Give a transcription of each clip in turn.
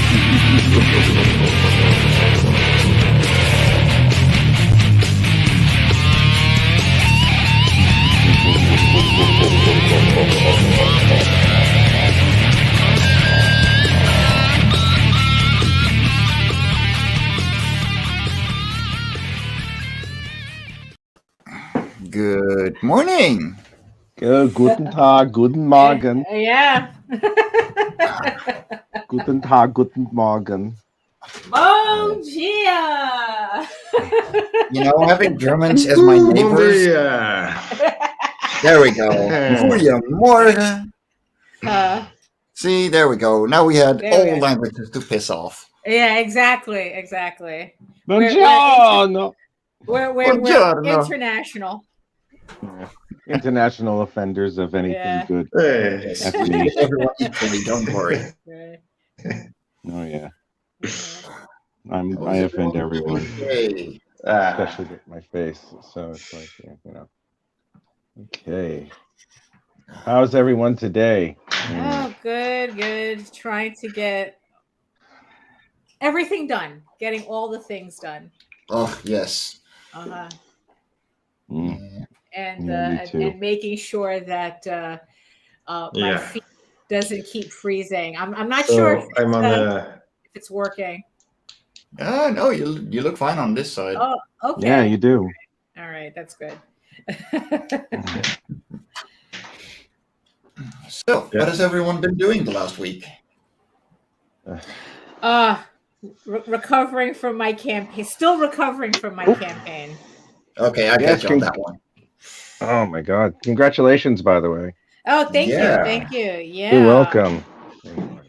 Good morning. Guten Tag, guten Morgen. Yeah. Guten Tag, guten Morgen. Bon dia. You know, having Germans as my neighbors. There we go. Goedemorgen. See, there we go. Now we had all languages to piss off. Yeah, exactly. Buongiorno. We're international. Yeah. International offenders of anything good. Everyone equally, don't worry. Oh yeah. I offend everyone. Especially with my face. So it's like, you know. Okay. How's everyone today? Oh, good. Trying to get everything done. Getting all the things done. Oh, yes. Uh-huh. Mm. And making sure that my feet doesn't keep freezing. I'm not sure if it's working. No, you look fine on this side. Oh, okay. Yeah, you do. All right, that's good. So, what has everyone been doing the last week? Recovering from my campaign. Still recovering from my campaign. Okay, I catch you on that one. Oh my God! Congratulations, by the way. Oh, thank you. Yeah, you're welcome.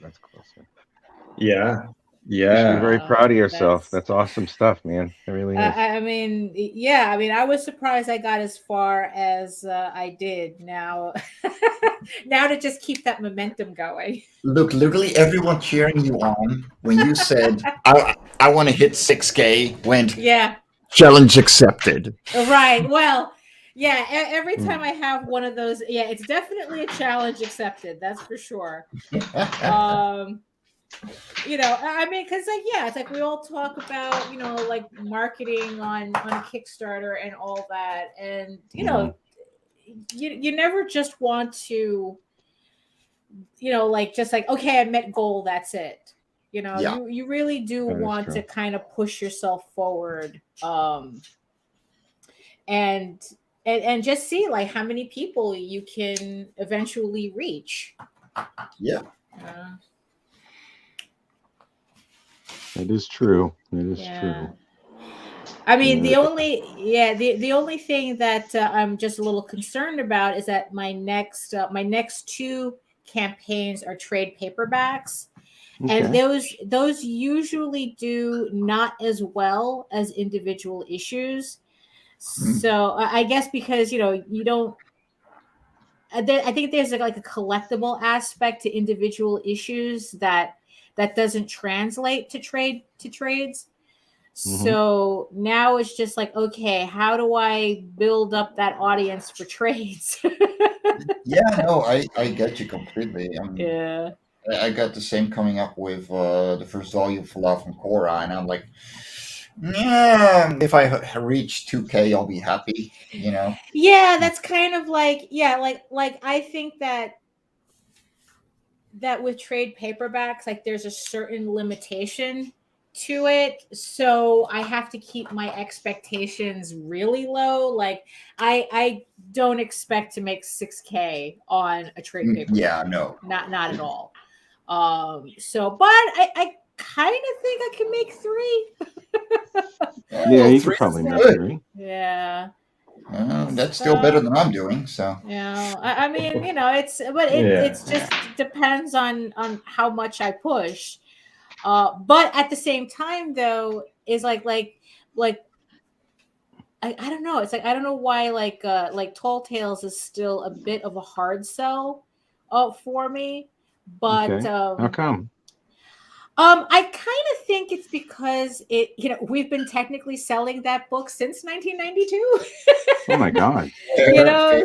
That's closer. Yeah. You should be very proud of yourself. That's awesome stuff, man. It really is. I mean, I was surprised I got as far as I did. Now, now to just keep that momentum going. Look, literally everyone cheering you on when you said, I want to hit 6K, went, challenge accepted. Right. Well, yeah, every time I have one of those, it's definitely a challenge accepted. That's for sure. You know, I mean, because it's like we all talk about, you know, like marketing on Kickstarter and all that, and you know, you never just want to, you know, like just like, okay, I met goal, that's it. You know, you really do want to kind of push yourself forward, and just see like how many people you can eventually reach. Yeah. It is true. True. I mean, the only thing that I'm just a little concerned about is that my next two campaigns are trade paperbacks, and those usually do not as well as individual issues. So I guess because, you know, you don't. I think there's like a collectible aspect to individual issues that doesn't translate to trades. So now it's just like, okay, how do I build up that audience for trades? No, I get you completely. I got the same coming up with the first volume for Love from Korra, and I'm like, if I reach 2K, I'll be happy, you know? Yeah, that's kind of like, like I think that with trade paperbacks, like there's a certain limitation to it, so I have to keep my expectations really low. Like I don't expect to make 6K on a trade paperback. No, not at all. So, but I kind of think I can make 3. You could probably make 3. Yeah. That's still better than I'm doing. So I mean, you know, it's just depends on how much I push. But at the same time, though, is like I don't know. It's like I don't know why like Tall Tales is still a bit of a hard sell for me. But how come? I kind of think it's because we've been technically selling that book since 1992. Oh my God! You know,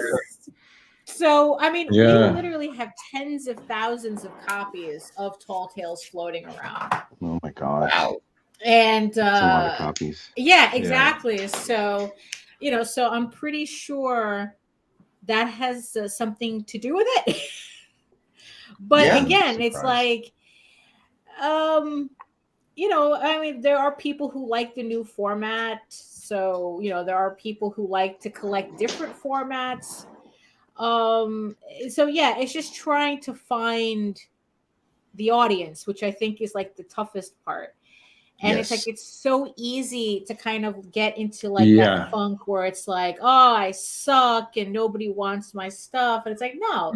So, I mean, we Yeah. literally have tens of thousands of copies of Tall Tales floating around. Oh my god! Wow. And That's a lot of copies. yeah, exactly. So, so I'm pretty sure that has something to do with it. But Yeah. again, it's like, I mean, there are people who like the new format. So, there are people who like to collect different formats. So yeah, it's just trying to find the audience, which I think is like the toughest part. And it's like, it's so easy to kind of get into like that funk where it's like, oh, I suck and nobody wants my stuff. And it's like, no.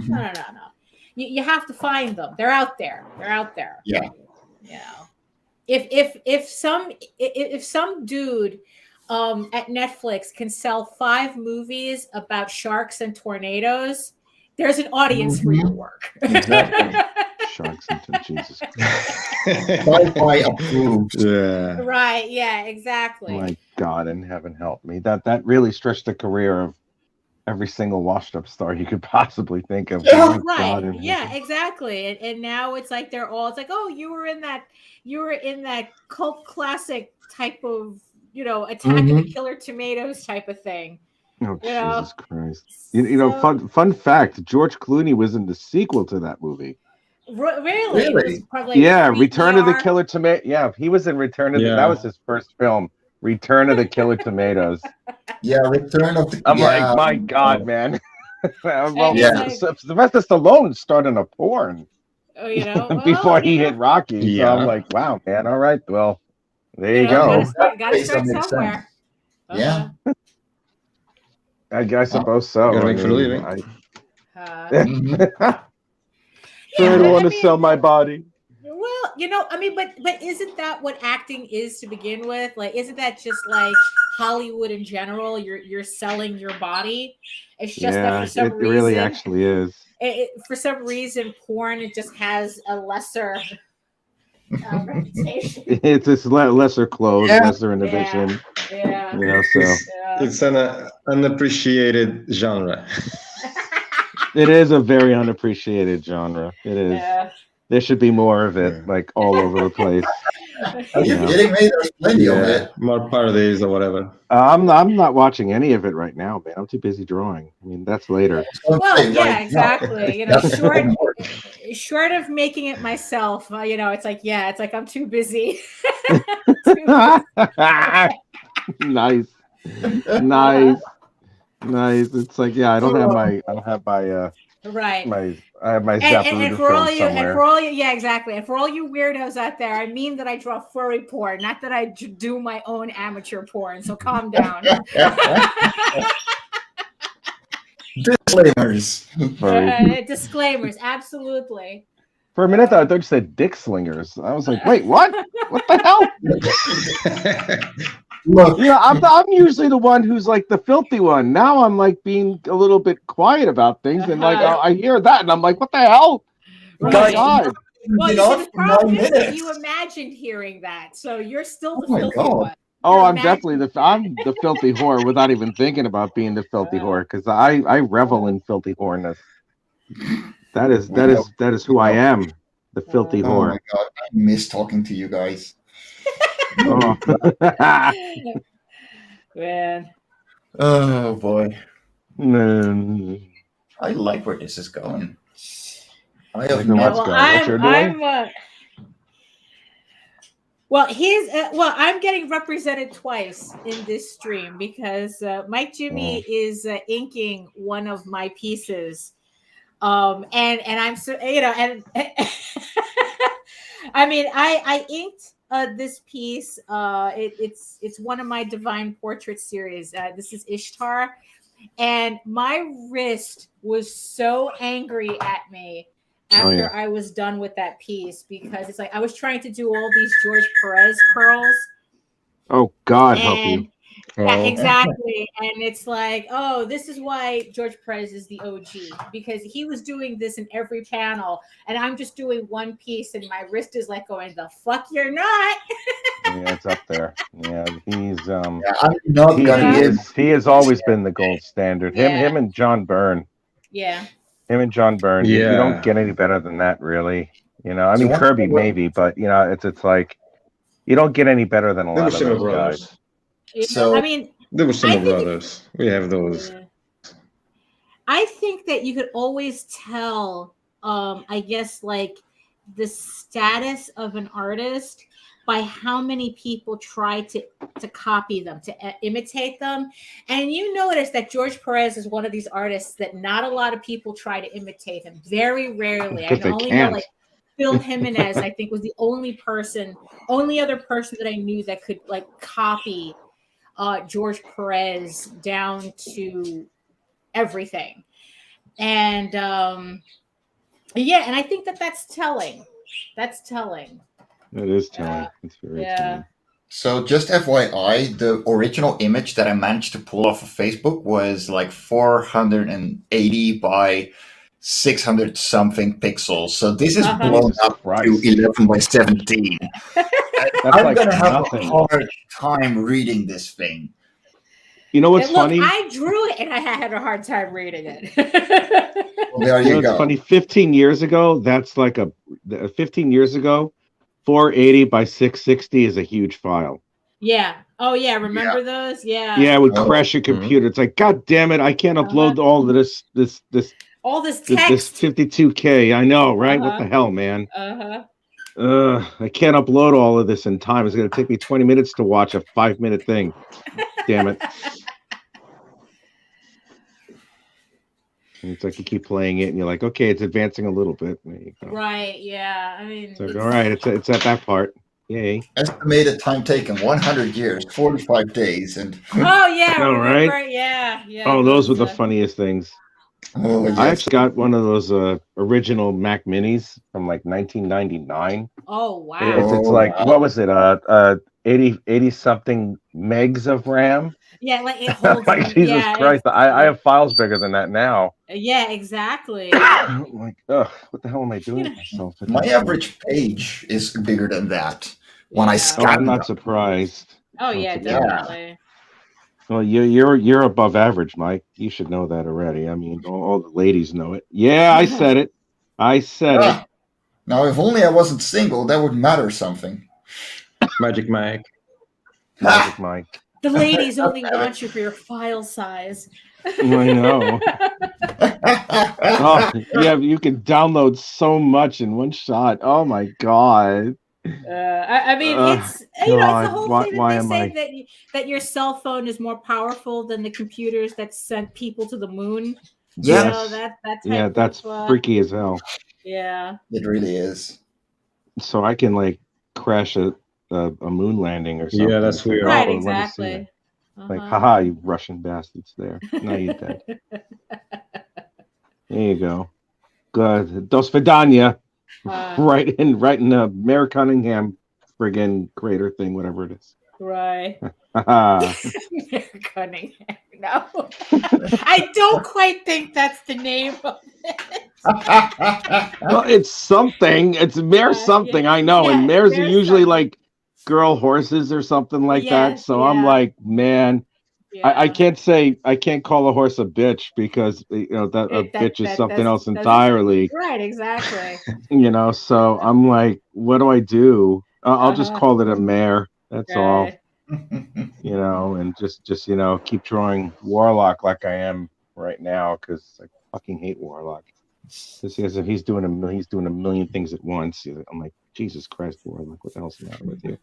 You have to find them. They're out there. Yeah. If some dude at Netflix can sell 5 movies about sharks and tornadoes, there's an audience for your work. Exactly. Sharks into Jesus Christ. Sci-fi approved. Yeah. Right. Yeah. Exactly. My God in heaven, help me. That really stretched the career of every single washed-up star you could possibly think of. Yeah. Oh my God, Yeah. Exactly. And now it's like they're all. It's like, oh, you were in that cult classic type of Attack of the Killer Tomatoes type of thing. Oh, Jesus Christ. You know, fun fact, George Clooney was in the sequel to that movie. Really? Yeah, Return of the Killer Tomato. Yeah, he was in Return of the... That was his first film, Return of the Killer Tomatoes. Yeah, Return of the... I'm like, my God, man. Well, Sylvester Stallone started a porn before he hit Rocky. Yeah. So I'm like, wow, man. All right, well, there you go. Gotta start somewhere. Yeah. I suppose so. Gotta make for a living. I don't want to sell my body. Well, I mean, but isn't that what acting is to begin with? Like, isn't that just like Hollywood in general? You're selling your body. It's just that for some reason, it really actually is. For some reason, porn just has a lesser reputation. It's just lesser clothes, lesser inhibition. Yeah. It's an unappreciated genre. It is a very unappreciated genre. It is. Yeah. There should be more of it, like all over the place. Are you kidding me? There's plenty of it. More parodies or whatever. I'm not watching any of it right now, man. I'm too busy drawing. I mean, that's later. Well, yeah, exactly. Short of making it myself, it's like I'm too busy. Nice. It's like, I don't have my right. I have my and for all you, exactly. And for all you weirdos out there, I mean that I draw furry porn, not that I do my own amateur porn. So calm down. Disclaimers. Disclaimers, absolutely. For a minute, I thought you said dick slingers. I was like, wait, what? What the hell? Look, I'm usually the one who's like the filthy one. Now I'm like being a little bit quiet about things, and like I hear that, and I'm like, what the hell? Right. Oh my God. Well, the problem is that you imagined hearing that, so you're still the filthy one. Oh, I'm definitely the filthy whore without even thinking about being the filthy whore, because I revel in filthy whoreness. That is who I am, the filthy whore. Oh my God, I miss talking to you guys. Oh. Man. Oh boy. I like where this is going. I have no idea. I'm getting represented twice in this stream because Mike Jimmy is inking one of my pieces. And I'm so and I mean I inked this piece. It's one of my Divine Portrait series. This is Ishtar, and my wrist was so angry at me after I was done with that piece because it's like I was trying to do all these George Perez curls. Oh God, help you! Yeah, exactly. And it's like, oh, this is why George Perez is the OG, because he was doing this in every panel, and I'm just doing one piece, and my wrist is like going, the fuck you're not. Yeah, it's up there. Yeah, he's I'm not gonna he has always been the gold standard. Him and John Byrne. Yeah. Him and John Byrne. Yeah. You don't get any better than that, really. You know, I So mean what- Kirby maybe, but you know, it's like you don't get any better than a The lot of Buscema those brothers. guys. Yeah, So- I mean, The I Buscema think brothers. We have those. yeah. I think that you could always tell, I guess, like the status of an artist by how many people try to copy them, to imitate them. And you notice that George Perez is one of these artists that not a lot of people try to imitate him. Very rarely. I Because they only can't. know like Phil Jimenez, I think, was the only other person that I knew that could like copy George Perez down to everything. And yeah, and I think that's telling. That's telling. It is telling. It's very telling. So just FYI, the original image that I managed to pull off of Facebook was like 480 by 600 something pixels. So this is blown up to 11 by 17. I'm like gonna have nothing. a hard time reading this thing. You know what's funny? I drew it and I had a hard time reading it. Well, there you go. It's funny. 15 years ago, that's like 15 years ago, 480 by 660 is a huge file. Yeah. Oh yeah. Remember those? Yeah. Yeah, it would crash your computer. It's like, God damn it! I can't upload all of this all this text. This 52K. I know, right? What the hell, man? I can't upload all of this in time. It's going to take me 20 minutes to watch a 5-minute thing. Damn it. And it's like you keep playing it and you're like, okay, it's advancing a little bit. There you go. Right, yeah. I mean, so, all right, it's at that part. Yay. Estimated time taken 100 years, 45 days. And oh, yeah. All right. Yeah. Oh, those were the funniest things. Oh, yes. I actually got one of those original Mac Minis from like 1999. Oh, wow. It's like, what was it? 80 something megs of RAM. Yeah, like it holds. Like Jesus Christ, I have files bigger than that now. Yeah, exactly. I'm like, ugh, what the hell am I doing to myself? My average page is bigger than that when I scan. I'm not surprised. Oh yeah, definitely. Well, you're above average, Mike. You should know that already. I mean, all the ladies know it. Yeah, I said it. I said it. Now, if only I wasn't single, that would matter something. Magic Mike. Magic Mike. The ladies only want you for your file size. I know. Oh, yeah, you can download so much in one shot. Oh my god. I mean, it's you know, it's the whole thing that they say that your cell phone is more powerful than the computers that sent people to the moon. Yeah, you know, that that's freaky as hell. Yeah, it really is. So I can like crash a moon landing or something. Yeah, that's weird. Right, exactly. Like, haha, you Russian bastards there. No, you dead. There you go. Good. Dos Vidania. Right in the Mayor Cunningham friggin' crater thing, whatever it is. Right. Mayor Cunningham. No. I don't quite think that's the name of it. Well, it's something. It's Mayor something, I know. Yeah, and mares are usually something. Like girl horses or something like that. So I'm like, man, I can't call a horse a bitch because you know that a bitch is something else entirely. Right, exactly. You know, so I'm like, what do I do? I'll just call it a mare. That's all. You know, and just you know, keep drawing Warlock like I am right now because I fucking hate Warlock. Because he's doing a million things at once. I'm like, Jesus Christ, Warlock, what the hell's the matter with you?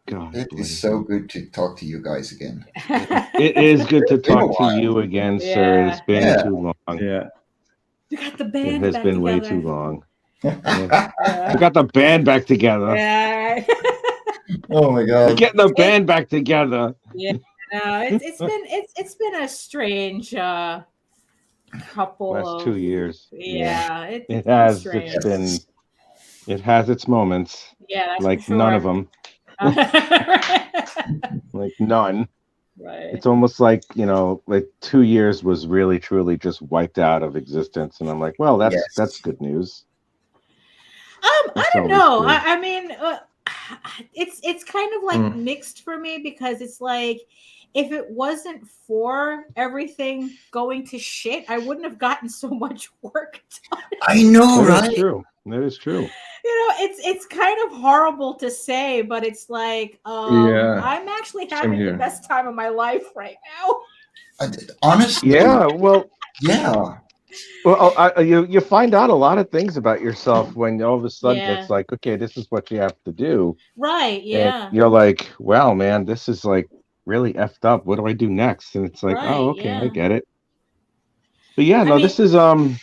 God, it is so good to talk to you guys again. It is good to talk to you again, sir. It's been too long. Yeah. You got the band. It has been way too long. We got the band back together. Yeah. Oh my god. Getting the band back together. Yeah. No, it's been a strange couple last 2 years. Yeah. It has. It has its moments. Yeah, that's like for sure. None of them. Like none. Right. It's almost like, you know, like 2 years was really truly just wiped out of existence, and I'm like, well, that's good news. I don't know. I mean, it's kind of like mixed for me because it's like if it wasn't for everything going to shit, I wouldn't have gotten so much work done. I know, That is right? true. That is true. It's kind of horrible to say, but it's like I'm actually having the best time of my life right now. Honestly, yeah. Well, yeah. Well, you find out a lot of things about yourself when all of a sudden Yeah. it's like, okay, this is what you have to do. Right. Yeah. And you're like, wow, man, this is like really effed up. What do I do next? And it's like, Right, oh, okay, yeah. I get it. But yeah, no, this is Go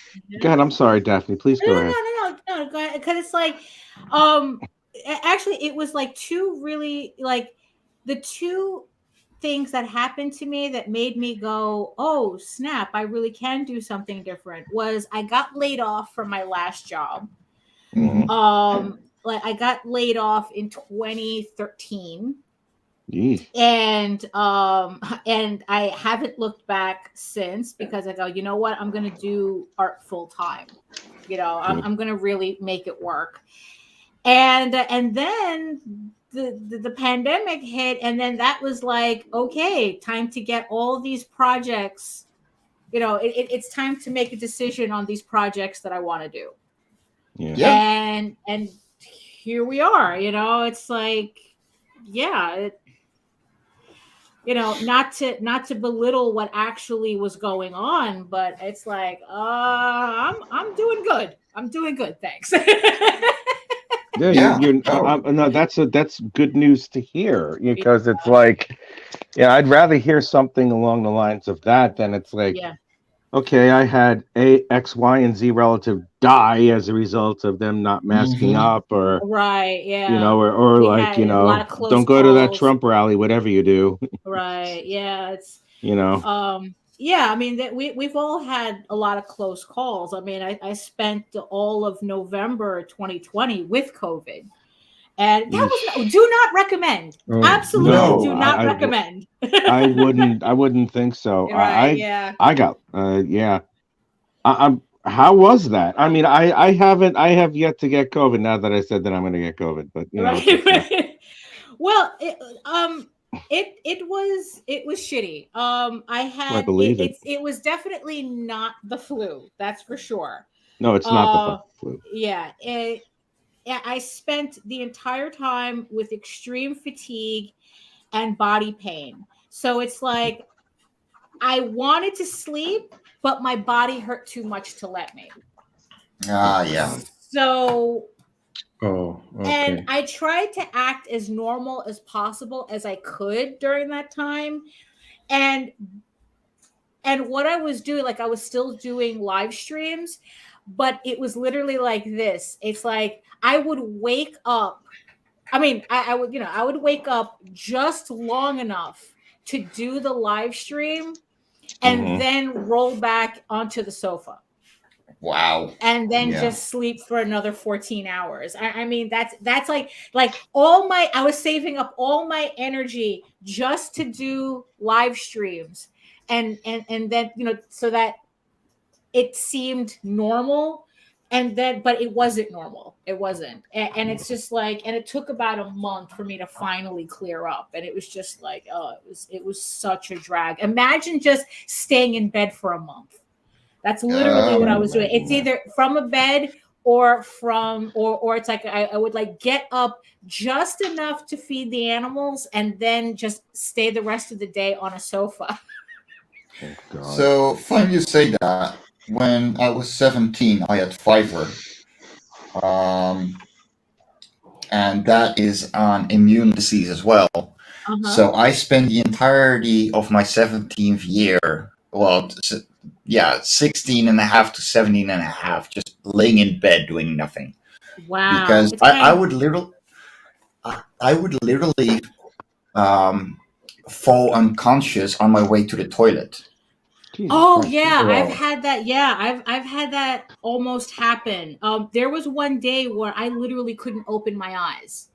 ahead. I'm sorry, Daphne. Please go ahead. No. Go ahead, because it's like, actually, it was like two really like the two things that happened to me that made me go, oh snap, I really can do something different. Was I got laid off from my last job. Mm-hmm. Like I got laid off in 2013. Yeesh. And I haven't looked back since, because I go, you know what, I'm gonna do art full time. I'm gonna really make it work. And then the pandemic hit, and then that was like, okay, time to get all these projects. It's time to make a decision on these projects that I want to do. Yeah. And here we are. It's like, yeah. Not to belittle what actually was going on, but it's like, I'm doing good. I'm doing good. Thanks. Yeah. No, that's good news to hear, because it's like, I'd rather hear something along the lines of that than it's like, okay, I had a X, Y, and Z relative die as a result of them not masking up, or right, yeah, or like, don't go to that Trump rally, whatever you do. Right, yeah, it's Yeah, I mean that we've all had a lot of close calls. I mean, I spent all of November 2020 with COVID. And that was do not recommend. Absolutely do not recommend. I wouldn't think so. Right, I got I'm how was that? I mean, I have yet to get COVID. Now that I said that I'm going to get COVID, but right. Well, it was shitty. I had it was definitely not the flu. That's for sure. No, it's not the flu. Yeah, I spent the entire time with extreme fatigue and body pain. So it's like I wanted to sleep, but my body hurt too much to let me. Yeah. So, okay. And I tried to act as normal as possible as I could during that time. And what I was doing, like I was still doing live streams, but it was literally like this. It's like I would wake up. I mean, I would, I would wake up just long enough to do the live stream and then roll back onto the sofa. Wow. And then just sleep for another 14 hours. I mean, that's like I was saving up all my energy just to do live streams. And then, so that it seemed normal. And then, but it wasn't normal. It wasn't. And it's just like, and it took about a month for me to finally clear up. And it was just like, it was such a drag. Imagine just staying in bed for a month. That's literally what I was doing. It's either from a bed or it's like I would like get up just enough to feed the animals and then just stay the rest of the day on a sofa. Oh, so funny you say that. When I was 17, I had Fiverr. And that is on immune disease as well. So I spent the entirety of my 17th year, 16 and a half to 17 and a half, just laying in bed doing nothing. Wow. Because I would literally fall unconscious on my way to the toilet. Oh yeah, I've had that. Yeah, I've had that almost happen. There was one day where I literally couldn't open my eyes.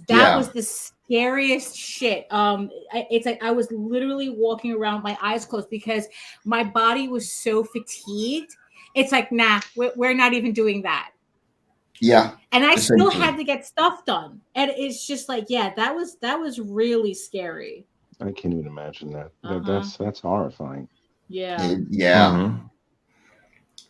That was the scariest shit. It's like I was literally walking around my eyes closed because my body was so fatigued. It's like, nah, we're not even doing that. Yeah. And I still had to get stuff done. And it's just like, yeah, that was really scary. I can't even imagine that. That's horrifying. Yeah. Yeah. Mhm.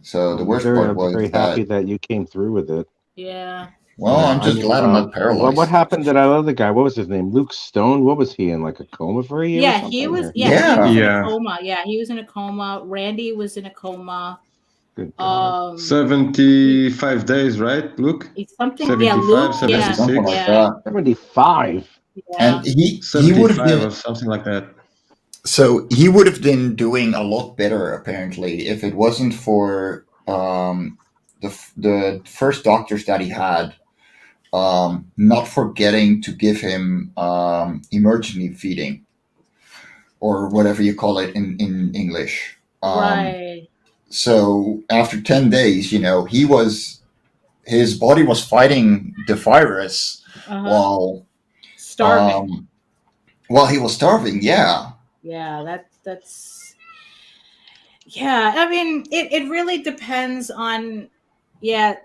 So the worst part I'm was very that. happy that you came through with it. Yeah. Well, I'm just glad I'm not paralyzed. What happened to that other guy? What was his name? Luke Stone. What was he in? Like a coma for a year? Yeah, or something, he was. or? Yeah, he was in a Yeah. coma. Yeah, he was in a coma. Randy was in a coma. Good God. 75 days, right, Luke? It's something. 75, Yeah, Luke. Yeah, 76, something like yeah, that. 75. yeah. And he would have 75 been. or something like that. So he would have been doing a lot better, apparently, if it wasn't for the first doctors that he had not forgetting to give him emergency feeding, or whatever you call it in English. Right. So after 10 days, his body was fighting the virus while starving. While he was starving. Yeah. Yeah, that's. Yeah, I mean, it really depends on. Yeah,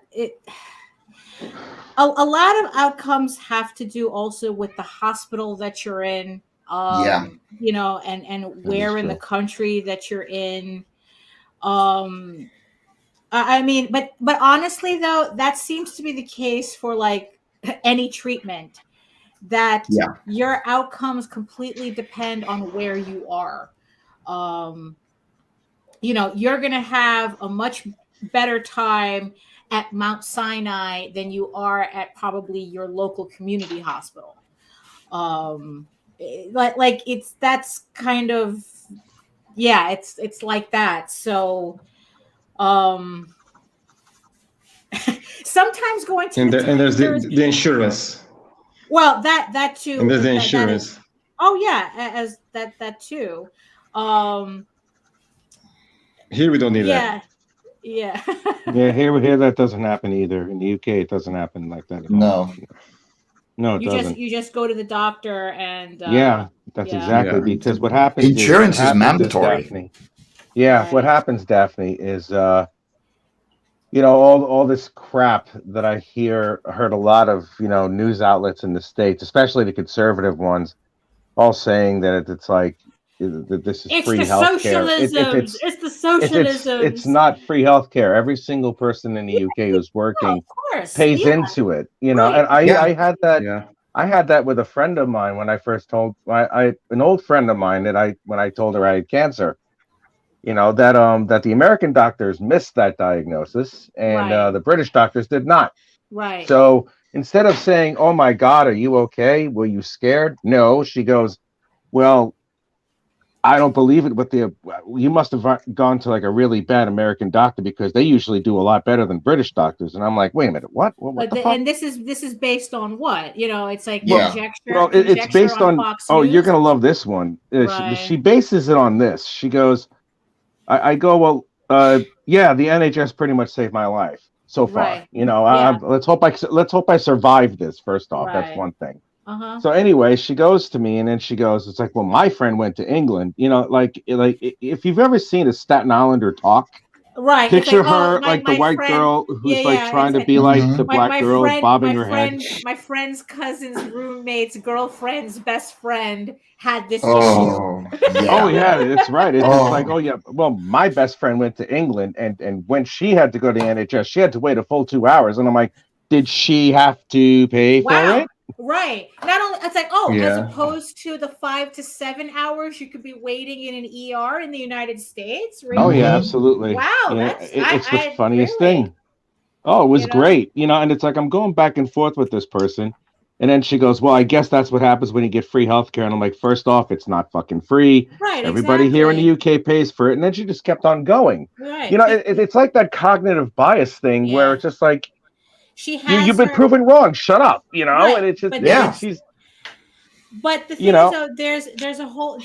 a lot of outcomes have to do also with the hospital that you're in. You know, and where in the country that you're in. I mean, but honestly though, that seems to be the case for like any treatment, that your outcomes completely depend on where you are. You know, you're going to have a much better time at Mount Sinai than you are at probably your local community hospital. Like that's kind of, yeah, it's like that. So, sometimes going to and there's the insurance. Well, that too. And there's the insurance. Oh yeah, as that too. Here we don't need that. Yeah. Yeah, here that doesn't happen either. In the UK, it doesn't happen like that at all. No, it doesn't. You just go to the doctor and yeah, that's exactly because what happens. Insurance is mandatory. Daphne. Yeah, right. What happens, Daphne, is you know, all this crap that I heard a lot of, you know, news outlets in the States, especially the conservative ones, all saying that it's like that this is free healthcare. It's the socialism. It's not free healthcare. Every single person in the UK who's working pays into it, you know. Right. And I had that. Yeah. I had that with a friend of mine when I first told an old friend of mine that when I told her I had cancer. You know, that the American doctors missed that diagnosis and the British doctors did not. Right. So instead of saying, "Oh my God, are you okay? Were you scared?" No, she goes, "Well, I don't believe it, but you must have gone to like a really bad American doctor because they usually do a lot better than British doctors." And I'm like, "Wait a minute, what the fuck?" And this is based on what? You know, it's like conjecture. Well, it's based on Fox News. You're gonna love this one. She bases it on this. She goes, I go, well, yeah, the NHS pretty much saved my life so far. Right. You know, let's hope I survive this. First off, that's one thing. So anyway, she goes to me and then she goes, it's like, well, my friend went to England. You know, like if you've ever seen a Staten Islander talk, right? Picture her like the white girl who's like trying to be like the black girl, bobbing her head. My friend's cousin's roommate's girlfriend's best friend had this issue. Oh yeah, it's right. It's like, oh yeah, well, my best friend went to England and when she had to go to the NHS, she had to wait a full 2 hours. And I'm like, did she have to pay for it? Right. Not only it's like, as opposed to the 5 to 7 hours you could be waiting in an ER in the United States. Really? Oh yeah, absolutely. Wow, it's the funniest thing. Oh, it was great. You know, and it's like I'm going back and forth with this person. And then she goes, well, I guess that's what happens when you get free healthcare. And I'm like, first off, it's not fucking free. Right. Everybody here in the UK pays for it. And then she just kept on going. Right. You know, it's like that cognitive bias thing where it's just like, you've been proven wrong. Shut up. You know, and it's just, she's. But the thing is, though, there's a whole.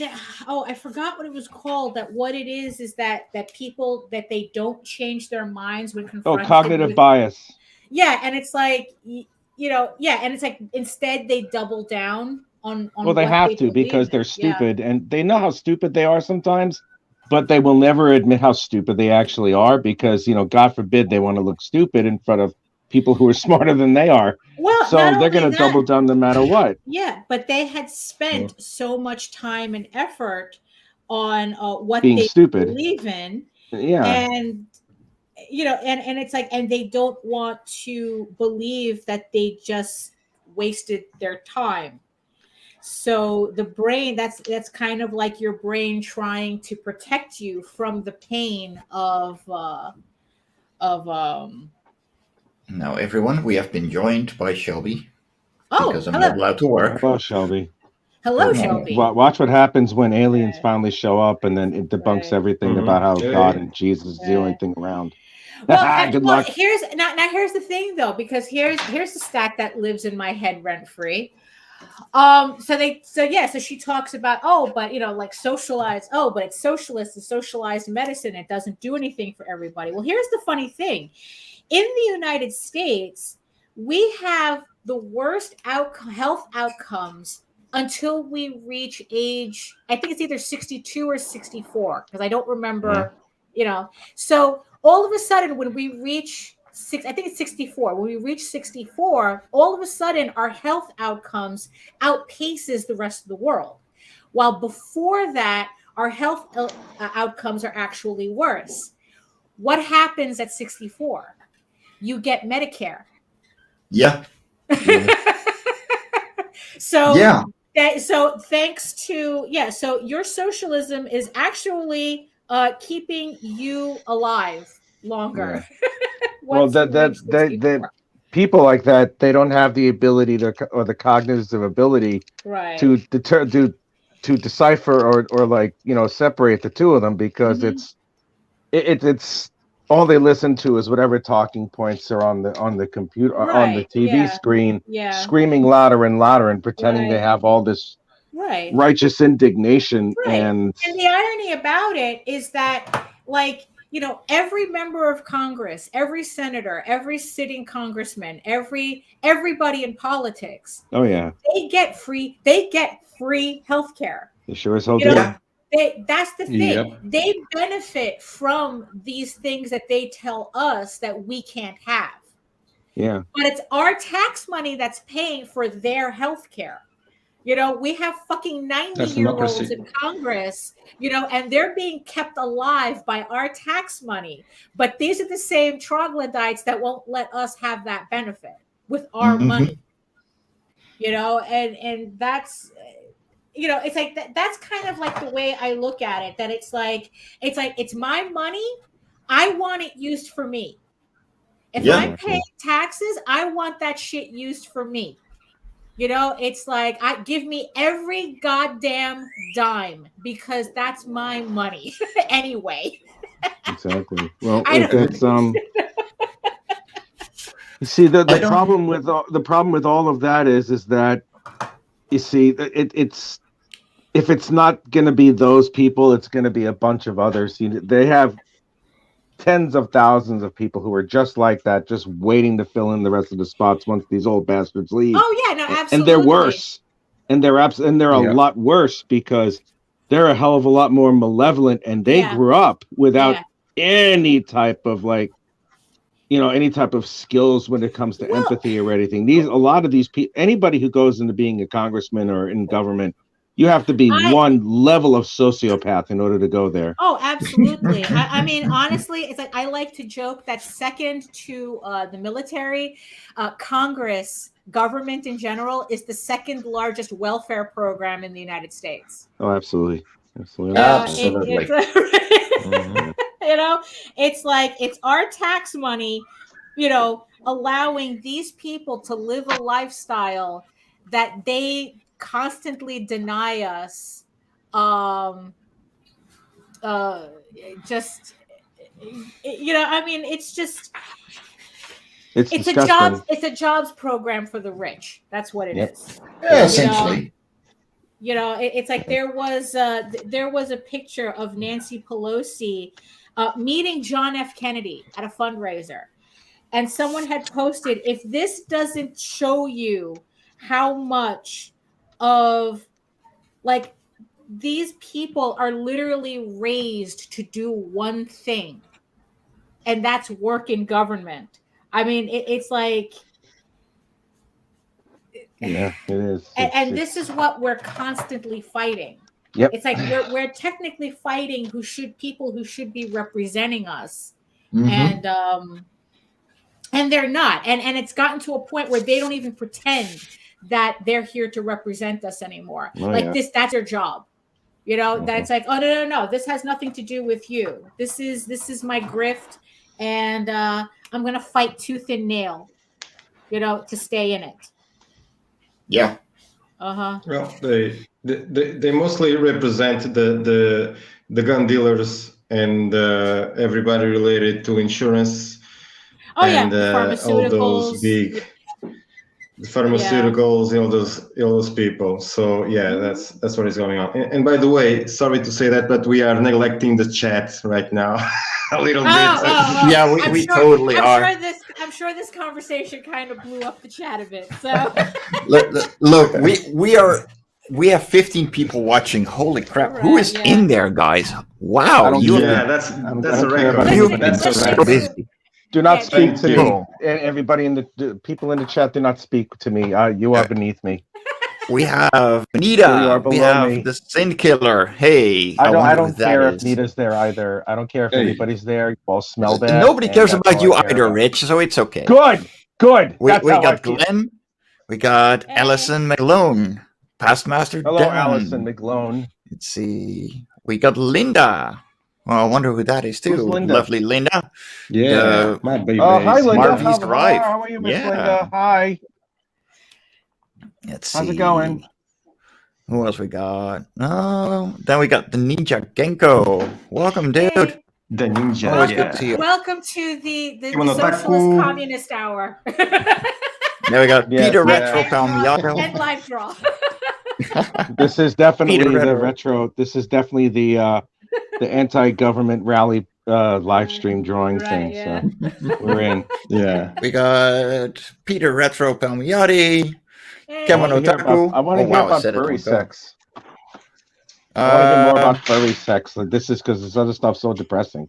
I forgot what it was called. That what it is that people that they don't change their minds when confronted. Oh, cognitive bias. Yeah, and it's like and it's like instead they double down on. Well, they have to because they're stupid and they know how stupid they are sometimes, but they will never admit how stupid they actually are because God forbid they want to look stupid in front of people who are smarter than they are. Well, so they're going to double down no matter what. Yeah, but they had spent so much time and effort on what being they stupid. believe in. Yeah. And and it's like, and they don't want to believe that they just wasted their time. So the brain, that's kind of like your brain trying to protect you from the pain of Now, everyone, we have been joined by Shelby. Because I'm hello. not allowed to work. Hello, Shelby. Hello, Shelby. Watch what happens when aliens finally show up, and then it debunks everything about how God and Jesus is the only thing around. Well, Good luck. Here's here's the thing, though, because here's the stat that lives in my head rent free. So she talks about, but like socialized, but it's socialist and socialized medicine. It doesn't do anything for everybody. Well, here's the funny thing. In the United States, we have the worst health outcomes until we reach age, I think it's either 62 or 64, because I don't remember, So all of a sudden, when we reach I think it's 64. When we reach 64, all of a sudden our health outcomes outpaces the rest of the world. While before that, our health outcomes are actually worse. What happens at 64? You get Medicare. Yeah. So thanks to so your socialism is actually keeping you alive longer. Yeah. Well, that people like that, they don't have the ability or the cognitive ability to decipher or like separate the two of them, because it's all they listen to is whatever talking points are on the computer on the TV screen, screaming louder and louder and pretending they have all this righteous indignation. And the irony about it is that, like, every member of Congress, every senator, every sitting congressman, everybody in politics, they get free healthcare. They sure as hell do. That's the thing. Yep. They benefit from these things that they tell us that we can't have. Yeah. But it's our tax money that's paying for their healthcare. We have fucking 90-year-olds in Congress, and they're being kept alive by our tax money. But these are the same troglodytes that won't let us have that benefit with our money. And that's, it's like that's kind of like the way I look at it, that it's like it's my money. I want it used for me. If I'm paying taxes, I want that shit used for me. It's like, give me every goddamn dime, because that's my money anyway. Exactly. Well, it's you see, the problem with all of that is that, you see, it's if it's not going to be those people, it's going to be a bunch of others. They have tens of thousands of people who are just like that, just waiting to fill in the rest of the spots once these old bastards leave. Oh yeah, no, absolutely. And they're worse, and they're a lot worse, because they're a hell of a lot more malevolent, and they grew up without any type of any type of skills when it comes to empathy or anything. A lot of these people, anybody who goes into being a congressman or in government, you have to be one level of sociopath in order to go there. Oh, absolutely. I mean, honestly, it's like, I like to joke that second to the military, Congress, government in general, is the second largest welfare program in the United States. Oh, absolutely. Absolutely. It's like, it's our tax money, allowing these people to live a lifestyle that they constantly deny us. I mean, it's just, it's a jobs program for the rich. That's what it is. Yeah, essentially. It's like there was a picture of Nancy Pelosi meeting John F. Kennedy at a fundraiser, and someone had posted, if this doesn't show you how much of, like, these people are literally raised to do one thing, and that's work in government. I mean, it's like, yeah, it is. And this is what we're constantly fighting. Yep. It's like we're technically fighting people who should be representing us, and they're not. And it's gotten to a point where they don't even pretend that they're here to represent us anymore. That's their job. You know, that's like, oh no, this has nothing to do with you. This is my grift, and I'm gonna fight tooth and nail, to stay in it. Yeah. Well, they mostly represent the gun dealers and everybody related to insurance. And all those big pharmaceuticals, all those people. So yeah, that's what is going on. And by the way, sorry to say that, but we are neglecting the chat right now a little bit. Yeah, we totally are. I'm sure this conversation kind of blew up the chat a bit. So look, we have 15 people watching. Holy crap! Who is in there, guys? Wow, that's a record. That's a record. Do not speak to me. Everybody the people in the chat, do not speak to me. You are beneath me. We have Nita. We have the Sin Killer. Hey, I don't care if Nita's there either. I don't care if anybody's there. You all smell bad. Nobody cares about you either, Rich. So it's okay. Good. We got Glenn. We got Alison McLone, past master. Hello, Alison McLone. Let's see. We got Linda. Well, I wonder who that is too. Lovely Linda. Yeah, my baby. Oh, hi, Linda. MarV's Drive. How are you, Miss Linda? Hi. Let's see. How's it going? Who else we got? Oh, then we got the Ninja Genko. Welcome, dude. The Ninja. Always good to see you. Welcome to the socialist communist hour. There we got Peter Retro Palmiato. And live draw. This is definitely the retro. This is definitely the anti-government rally live stream drawing thing. Yeah. So we're in. Yeah. We got Peter Retro Palmiati. Kevin Otaku. I want to hear about furry sex. I want to hear more about furry sex. Like, this is because this other stuff's so depressing.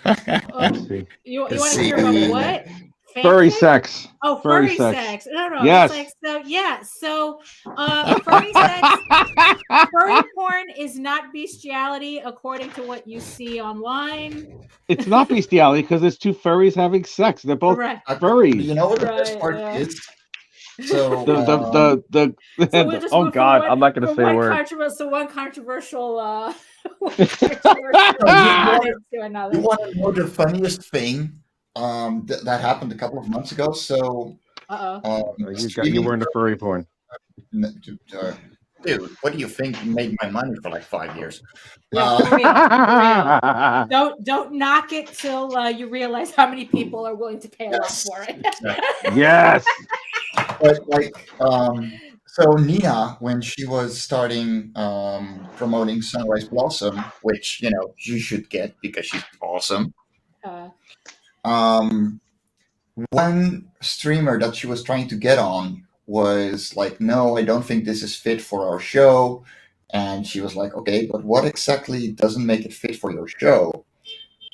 You want to hear about what? Furry sex. Oh, furry sex. No. Yes. So furry sex. Furry porn is not bestiality according to what you see online. It's not bestiality because it's two furries having sex. They're both furries. You know what the best part is? So oh God, I'm not going to say a word. One controversial. You want to know the funniest thing? That happened a couple of months ago. So, you were into furry porn, dude. What do you think made my money for like 5 years? Don't knock it till you realize how many people are willing to pay a lot for it. Yes. But so Nina, when she was starting promoting Sunrise Blossom, which you should get because she's awesome. One streamer that she was trying to get on was like, no, I don't think this is fit for our show. And she was like, okay, but what exactly doesn't make it fit for your show?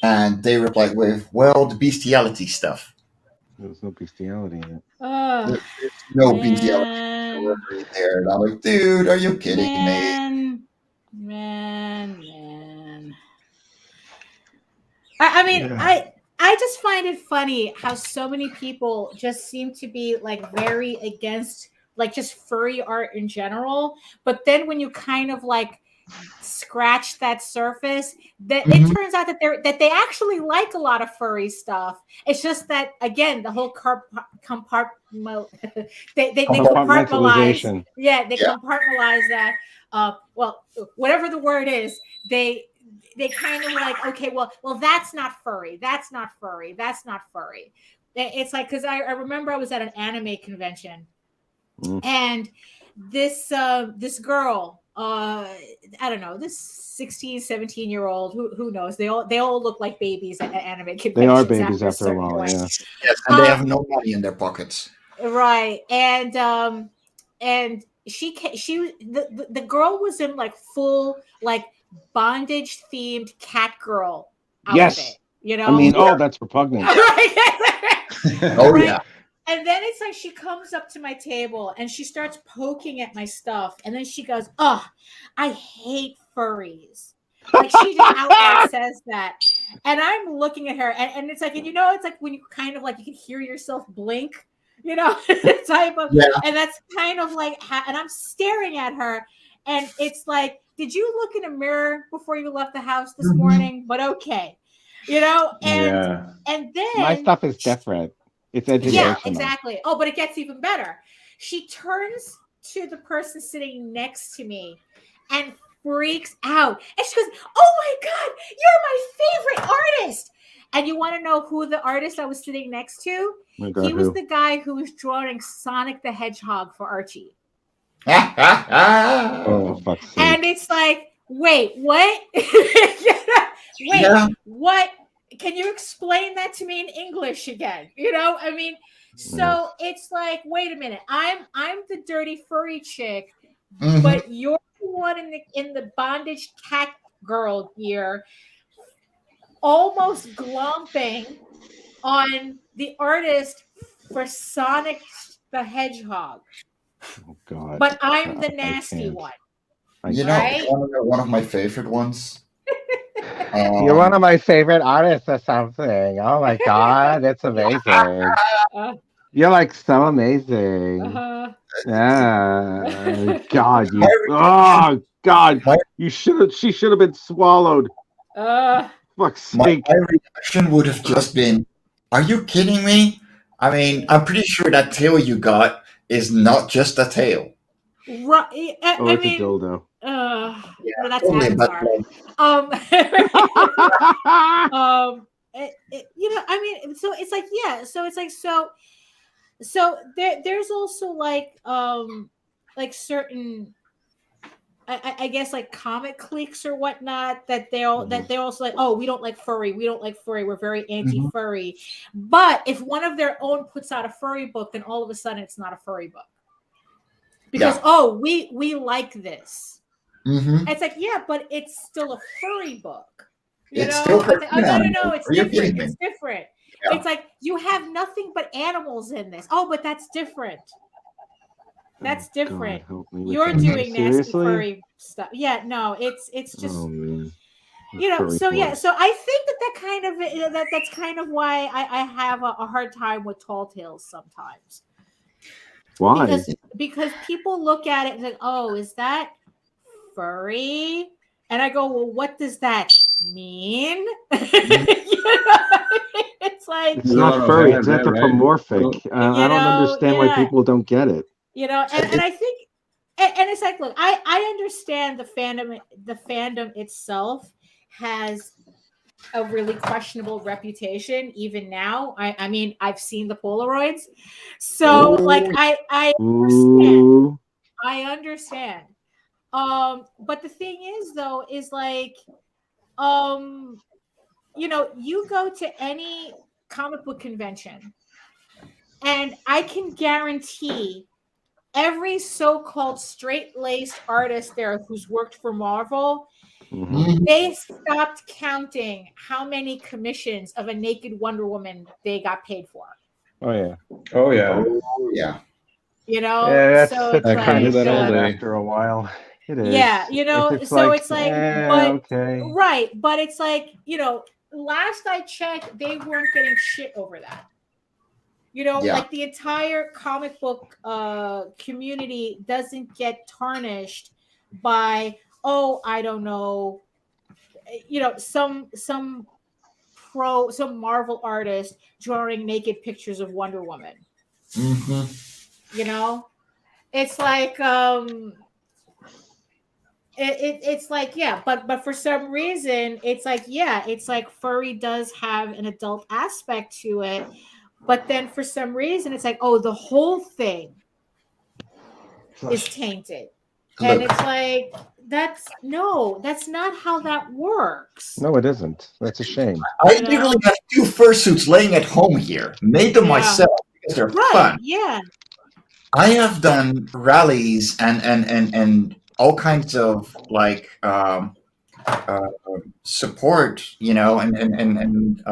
And they replied with, well, the bestiality stuff. There's no bestiality in it. There's no bestiality there. And I'm like, dude, are you kidding me? Man. I mean, I just find it funny how so many people just seem to be like very against like just furry art in general. But then when you kind of like scratch that surface, that it turns out that they actually like a lot of furry stuff. It's just that again, the whole they compartmentalize. They compartmentalize that. Well, whatever the word is, they kind of like, okay, well, that's not furry. That's not furry. That's not furry. It's like, because I remember I was at an anime convention, and this girl, I don't know, this 16, 17-year-old, who knows? They all look like babies at anime conventions. They are babies after a while, yeah. Yes, and they have no money in their pockets. Right, and the girl was in like full like bondage themed cat girl outfit. You I mean, that's repugnant. Oh yeah. And then it's like she comes up to my table and she starts poking at my stuff, and then she goes, "Oh, I hate furries." Like she just outright says that, and I'm looking at her, and it's like, and it's like when you kind of like you can hear yourself blink, type of, and that's kind of like, and I'm staring at her, and it's like, did you look in a mirror before you left the house this morning? But okay, and then my stuff is different. It's educational. Yeah, exactly. Oh, but it gets even better. She turns to the person sitting next to me and freaks out. And she goes, "Oh my God, you're my favorite artist." And you want to know who the artist I was sitting next to? He was the guy who was drawing Sonic the Hedgehog for Archie. Oh, fuck's sake. And it's like, wait, what? What? Can you explain that to me in English again? I mean, so it's like, wait a minute, I'm the dirty furry chick, but you're the one in the bondage cat girl gear, almost glomping on the artist for Sonic the Hedgehog. Oh God! But I'm the nasty one. One of my favorite ones. You're one of my favorite artists or something. Oh my God, it's amazing. You're like so amazing. Yeah. God, she should have been swallowed. Fuck's sake. My reaction would have just been, "Are you kidding me? I mean, I'm pretty sure that tail you got is not just a tail." Right. I mean, a dildo. Well, that's Avatar. I mean, so it's like, so it's like, so there's also like certain, I guess, like comic cliques or whatnot that they're also like, "Oh, we don't like furry, we're very anti-furry." But if one of their own puts out a furry book, then all of a sudden it's not a furry book. Because we like this. It's like, but it's still a furry book. Still no, it's different. It's different. Yeah. It's like, you have nothing but animals in this. Oh, but that's different. That's different. You're doing nasty furry stuff. Yeah, no, it's just so I think that kind of that's kind of why I have a hard time with tall tales sometimes. Why? Because people look at it and like, "Oh, is that furry?" And I go, "Well, what does that mean?" It's like, it's not furry, it's anthropomorphic. I don't understand why people don't get it. And I think, and it's like, look, I understand the fandom itself has a really questionable reputation even now. I mean, I've seen the Polaroids, so I understand. But the thing is, though, is like, you go to any comic book convention, and I can guarantee every so-called straight-laced artist there who's worked for Marvel, they stopped counting how many commissions of a naked Wonder Woman they got paid for. Oh yeah. That's kind of that after a while. It is. Yeah, it's like, right, but it's like, last I checked, they weren't getting shit over that. Like the entire comic book community doesn't get tarnished by, I don't know, some Marvel artist drawing naked pictures of Wonder Woman. It's like, it's like, but for some reason, it's like furry does have an adult aspect to it, but then for some reason, it's like, the whole thing is tainted. And it's like, that's not how that works. No, it isn't. That's a shame. I literally have 2 fursuits laying at home here. Made them myself because they're fun. Yeah. I have done rallies and all kinds of like support, and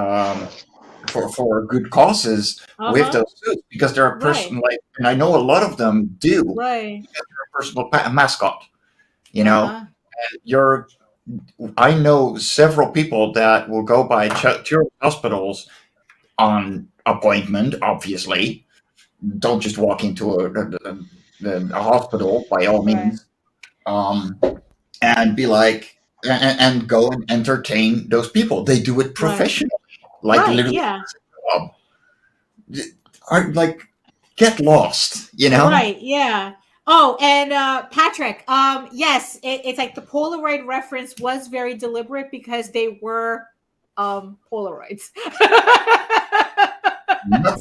for good causes with those suits because they're a person and I know a lot of them do because they're a personal mascot. I know several people that will go by children's hospitals on appointment. Obviously, don't just walk into a hospital by all means, and be like, and go and entertain those people. They do it professionally, literally. Like, get lost, Right, yeah. Oh, and Patrick, yes, it's like the Polaroid reference was very deliberate because they were Polaroids.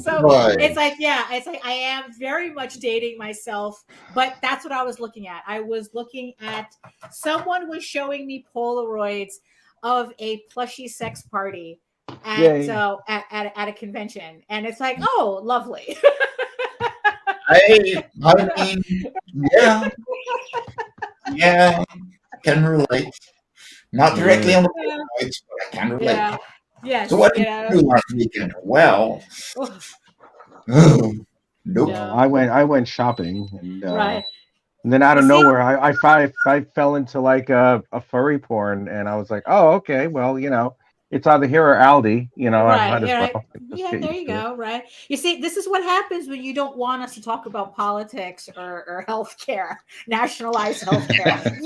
So it's like, I am very much dating myself, but that's what I was looking at. I was looking at someone was showing me Polaroids of a plushy sex party at a convention, and it's like, oh, lovely. I mean, yeah, I can relate. Not directly on the Polaroids, but I can relate. Yeah. Yes. So what did you do last weekend? Well, nope. No. I went shopping, and, right. And then out of nowhere, I fell into like a furry porn, and I was like, oh, okay, well, it's either here or Aldi, I might as well. Yeah, there you go. Right. You see, this is what happens when you don't want us to talk about politics or healthcare, nationalized healthcare.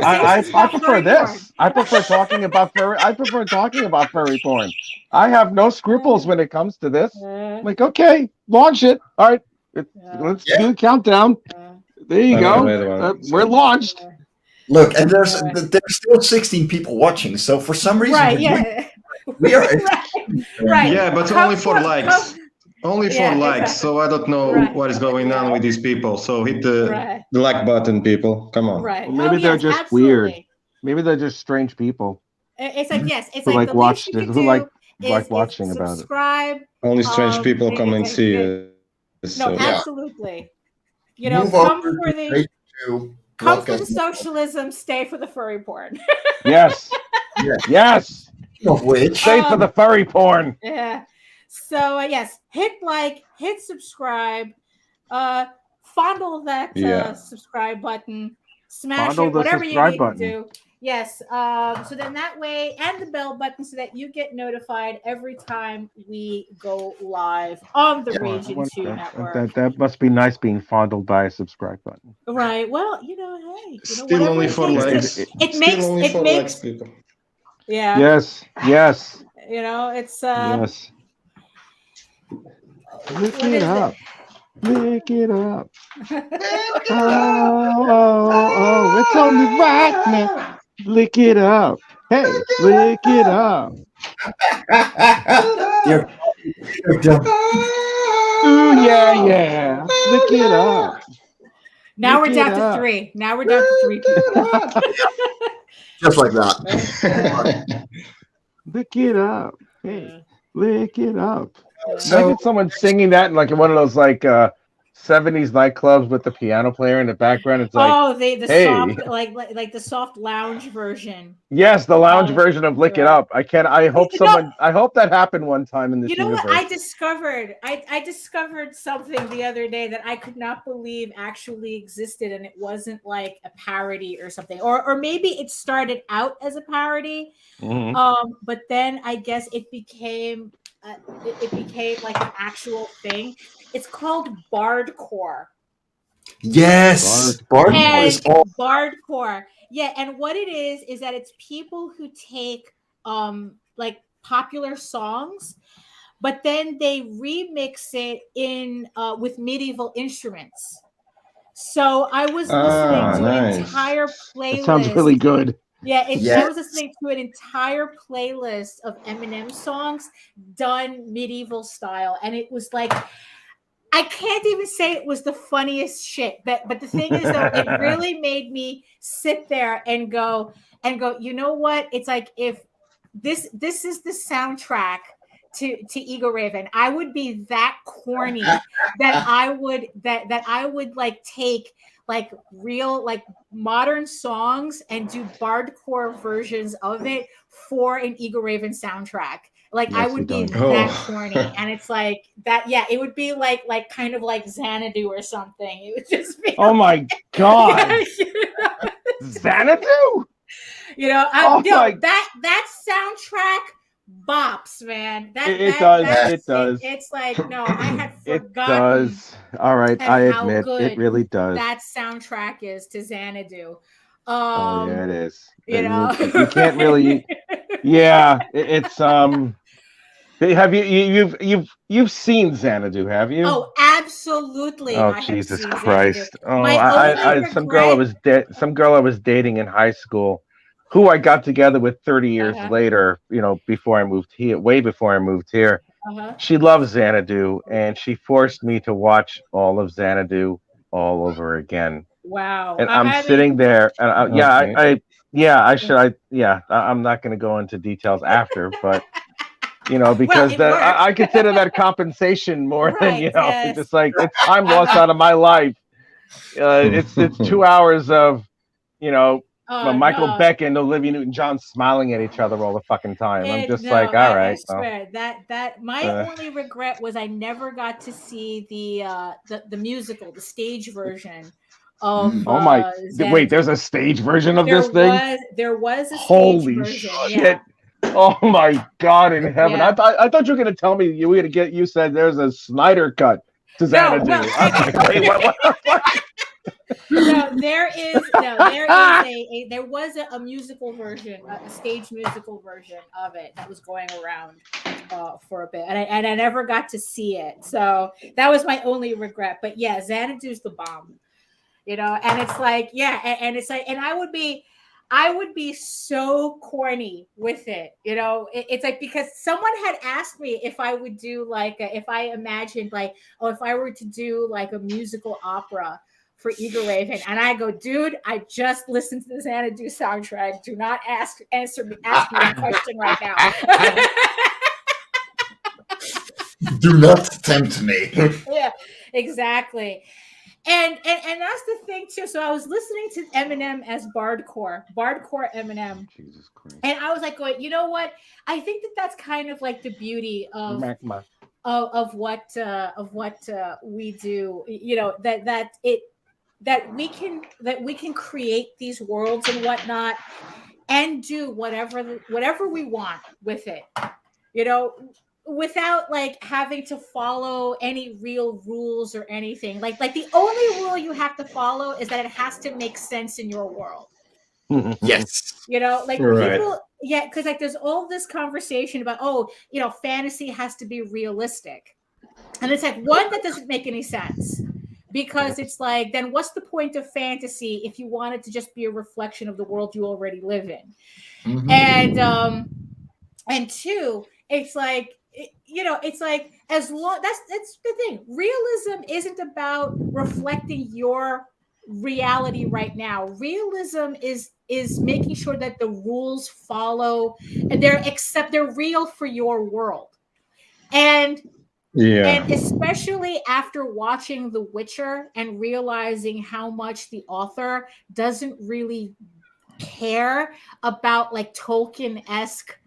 I prefer this. I prefer talking about furry. I prefer talking about furry porn. I have no scruples when it comes to this. I'm like, okay, launch it. All right, let's do the countdown. There you go. We're launched. Look, and there's still 16 people watching. So for some reason, we are right. Yeah, but only for likes. Only for likes. So I don't know what is going on with these people. So hit the like button, people. Come on. Right. Well, maybe they're just weird. Maybe they're just strange people. It's like it's who like watch it. Who like watching about it. Subscribe. Only strange people come and see it. No, absolutely. Come for the socialism, stay for the furry porn. Yes. Yes. Of which stay for the furry porn. Yeah. So yes, hit like, hit subscribe, fondle that subscribe button, smash it, whatever you need to do. Yes. So then that way, and the bell button so that you get notified every time we go live on the Region 2 network. That must be nice being fondled by a subscribe button. Right. Well, hey. Still only for likes. It makes people. Yeah. Yes. It's yes. Lick it up. Lick it up. Oh, it's only right now. Lick it up. Hey, lick it up. Ooh, yeah. Lick it up. Now we're down to 3. Now we're down to 3 people. Just like that. Lick it up. Hey, lick it up. So someone singing that in like one of those like 70s nightclubs with the piano player in the background. It's like soft like the soft lounge version. Yes, the lounge version of Lick It Up. I hope that happened one time in this universe. What I discovered? I discovered something the other day that I could not believe actually existed, and it wasn't like a parody or something. Or maybe it started out as a parody. Mm-hmm. But then I guess it became like an actual thing. It's called Bardcore. Yes, Bardcore is all Bardcore. Yeah, and what it is that it's people who take like popular songs, but then they remix it in with medieval instruments. So I was listening to an entire playlist. That sounds really good. Yeah, I was listening to an entire playlist of Eminem songs done medieval style, and it was like, I can't even say it was the funniest shit, but the thing is, though, it really made me sit there and go, you know what? It's like, if this is the soundtrack to Eagle Raven. I would be that corny that I would like take like real like modern songs and do bardcore versions of it for an Eagle Raven soundtrack. Like I would be that corny, and it's like that. Yeah, it would be like kind of like Xanadu or something. It would just be. Oh my god, Xanadu! That soundtrack bops, man. It does. It's like no, I had forgotten. It does. All right, I admit it really does. That soundtrack is to Xanadu. Oh yeah, it is. You know, you can't really. Yeah, it's Have you've seen Xanadu? Have you? Oh, absolutely. Oh, Jesus Christ! Oh, some girl I was dating in high school, who I got together with 30 years later. You know, before I moved here, way before I moved here. She loves Xanadu, and she forced me to watch all of Xanadu all over again. Wow! And I'm sitting there, and I'm not going to go into details after, but. You know, because I consider that compensation more than, you know, just like it's time lost out of my life. It's 2 hours of, you know, Michael Beck and Olivia Newton-John smiling at each other all the fucking time. I'm just all right. I swear that my only regret was I never got to see the musical, the stage version of. Wait, there's a stage version of this thing? There was a stage Holy version. Shit. Yeah. Oh my God in heaven! Yeah. I thought you were gonna tell me you were gonna get. You said there's a Snyder cut to Xanadu. What the fuck? There was a musical version, a stage musical version of it that was going around for a bit, and I never got to see it. So that was my only regret. But yeah, Xanadu's the bomb, you know. And it's like, and it's like, and I would be so corny with it, you know. It's like because someone had asked me if I would do like if I imagined like if I were to do like a musical opera for Eagle Raven, and I go, dude, I just listened to the Xanadu soundtrack. Do not ask me that question right now. Do not tempt me. Yeah, exactly. And that's the thing too. So I was listening to Eminem as bardcore Eminem. Jesus Christ. And I was like, going, you know what? I think that's kind of like the beauty of what we do. You know, that we can create these worlds and whatnot, and do whatever we want with it. You know, without like having to follow any real rules or anything. Like the only rule you have to follow is that it has to make sense in your world. Yes. You know, like people, because like there's all this conversation about, you know, fantasy has to be realistic. And it's like, one, that doesn't make any sense. Because it's like, then what's the point of fantasy if you want it to just be a reflection of the world you already live in? Mm-hmm. And two, it's like, you know, it's like as long that's the thing. Realism isn't about reflecting your reality right now. Realism is making sure that the rules follow and they're real for your world. And especially after watching The Witcher and realizing how much the author doesn't really care about like Tolkien-esque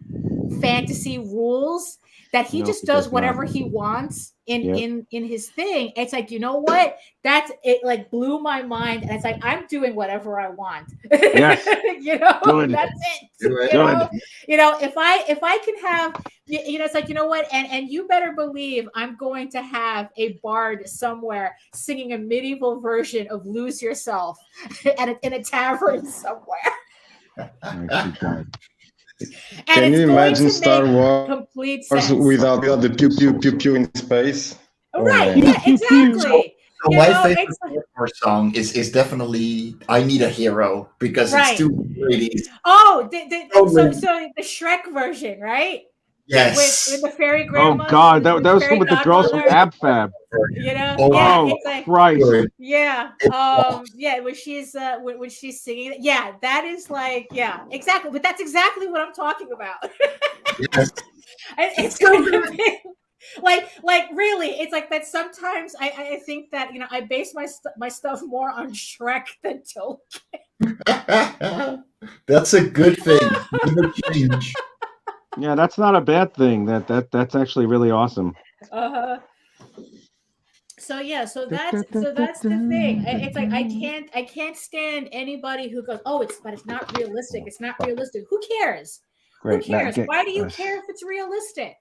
fantasy rules, that he just does whatever he wants in his thing. It's like, you know what? That's it. Like blew my mind, and it's like I'm doing whatever I want. Yes. You know, good. That's it. You know, if I can have, you know, it's like, you know what? And you better believe I'm going to have a bard somewhere singing a medieval version of "Lose Yourself" in a tavern somewhere. Can you imagine Star Wars without the pew pew pew pew in space? Right, yeah, exactly. So my favorite Star song is definitely "I Need a Hero" because it's too pretty. Oh, so the Shrek version, right? Yes. With the fairy grandma. Oh God, that was with the girls from Ab Fab. You know, it's like, Christ. When she's singing, that is like, exactly. But that's exactly what I'm talking about. Yes. It's kind of like really, it's like that. Sometimes I think that I base my stuff more on Shrek than Tolkien. That's a good thing. Never change. Yeah, that's not a bad thing. That's actually really awesome. So yeah, so that's the thing. It's like I can't stand anybody who goes, oh, it's not realistic. It's not realistic. Who cares? Great. Who cares? Why do you care if it's realistic?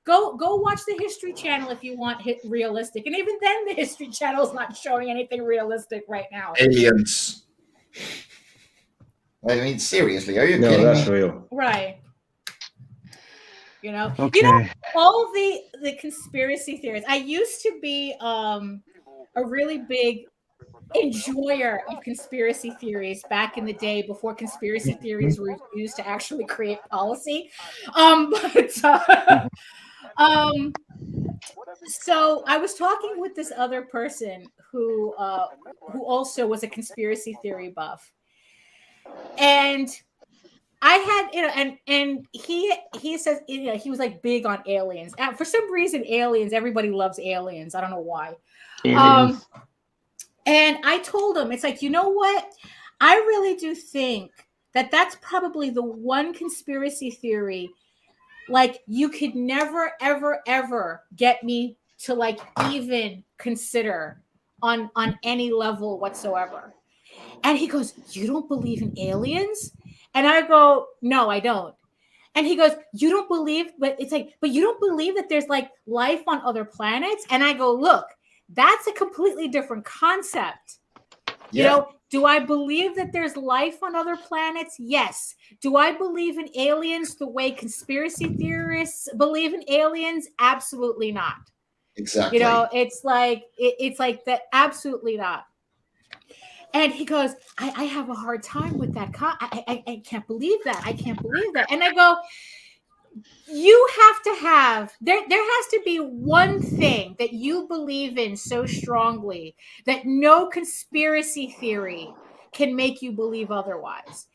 Go watch the History Channel if you want realistic. And even then, the History Channel is not showing anything realistic right now. Aliens. I mean, seriously, are you kidding me? No, that's real. Right. Okay. All the conspiracy theories. I used to be a really big enjoyer of conspiracy theories back in the day before conspiracy theories were used to actually create policy. So I was talking with this other person who also was a conspiracy theory buff, and I had, and he says, he was like big on aliens. For some reason, aliens, everybody loves aliens. I don't know why. And I told him, it's like, you know what? I really do think that that's probably the one conspiracy theory, like, you could never, ever, ever get me to like even consider on any level whatsoever. And he goes, you don't believe in aliens? And I go, no, I don't. And he goes, you don't believe, but it's like, but you don't believe that there's like life on other planets? And I go, look, that's a completely different concept. Yeah. Do I believe that there's life on other planets? Yes. Do I believe in aliens the way conspiracy theorists believe in aliens? Absolutely not. Exactly. It's like that. Absolutely not. And he goes, I have a hard time with that. I can't believe that. I can't believe that. And I go, you have to have, there has to be one thing that you believe in so strongly that no conspiracy theory can make you believe otherwise.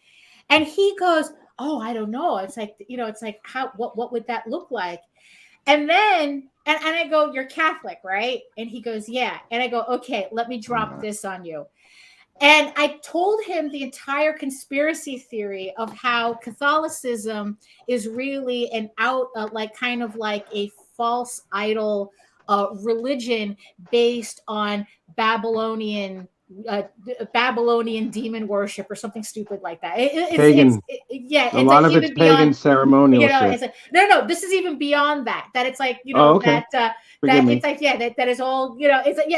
And he goes, oh, I don't know. It's like, it's like, what would that look like? And then, and I go, you're Catholic, right? And he goes, yeah. And I go, okay, let me drop this on you. And I told him the entire conspiracy theory of how Catholicism is really an kind of like a false idol religion based on Babylonian demon worship or something stupid like that. Pagan. A lot of it's pagan ceremonial shit. It's like, no, this is even beyond that. That it's like, that it's like, that is all, it's like,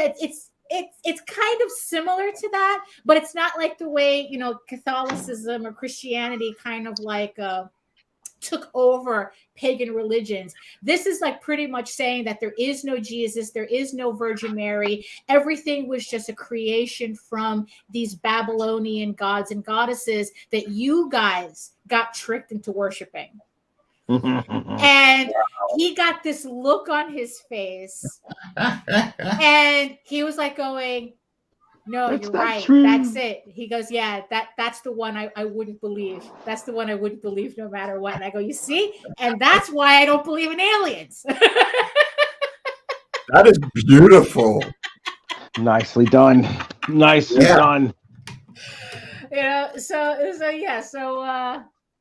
it's kind of similar to that, but it's not like the way, Catholicism or Christianity kind of like took over pagan religions. This is like pretty much saying that there is no Jesus, there is no Virgin Mary. Everything was just a creation from these Babylonian gods and goddesses that you guys got tricked into worshiping. And he got this look on his face and he was like going, no, you're right. True. That's it. He goes, yeah, that's the one I wouldn't believe. That's the one I wouldn't believe no matter what. And I go, you see? And that's why I don't believe in aliens. That is beautiful. Nicely done. Nicely done.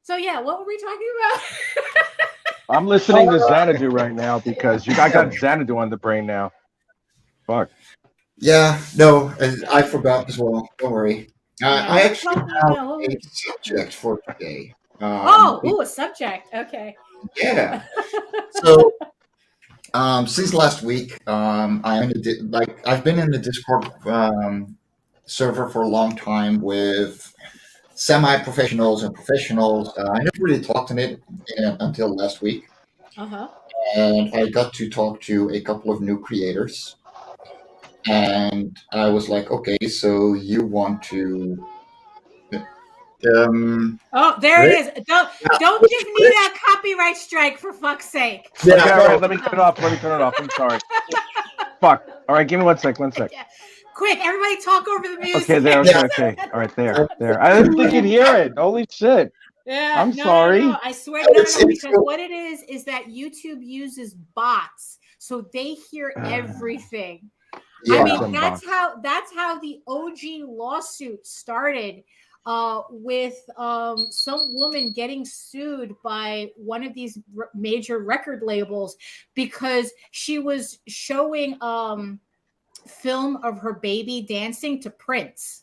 So yeah, what were we talking about? I'm listening to Xanadu right now because I got Xanadu on the brain now. Fuck. Yeah, no, I forgot as well. Don't worry. I actually have a subject for today. A subject. Okay. Yeah. So, since last week, I've been in the Discord server for a long time with semi-professionals and professionals. I never really talked in it until last week. And I got to talk to a couple of new creators. And I was like, okay, so you want to... there it is. Don't give me that copyright strike, for fuck's sake. Yeah, okay, all right, let me turn it off. I'm sorry. Fuck. All right, give me one sec. Yeah. Quick, everybody talk over the music. Okay, there. Okay. All right, there. I didn't think you'd hear it. Holy shit. Yeah, I'm sorry. No, I swear, no, because what it is that YouTube uses bots, so they hear everything. Yeah. I mean, that's how the OG lawsuit started, with some woman getting sued by one of these major record labels because she was showing film of her baby dancing to Prince.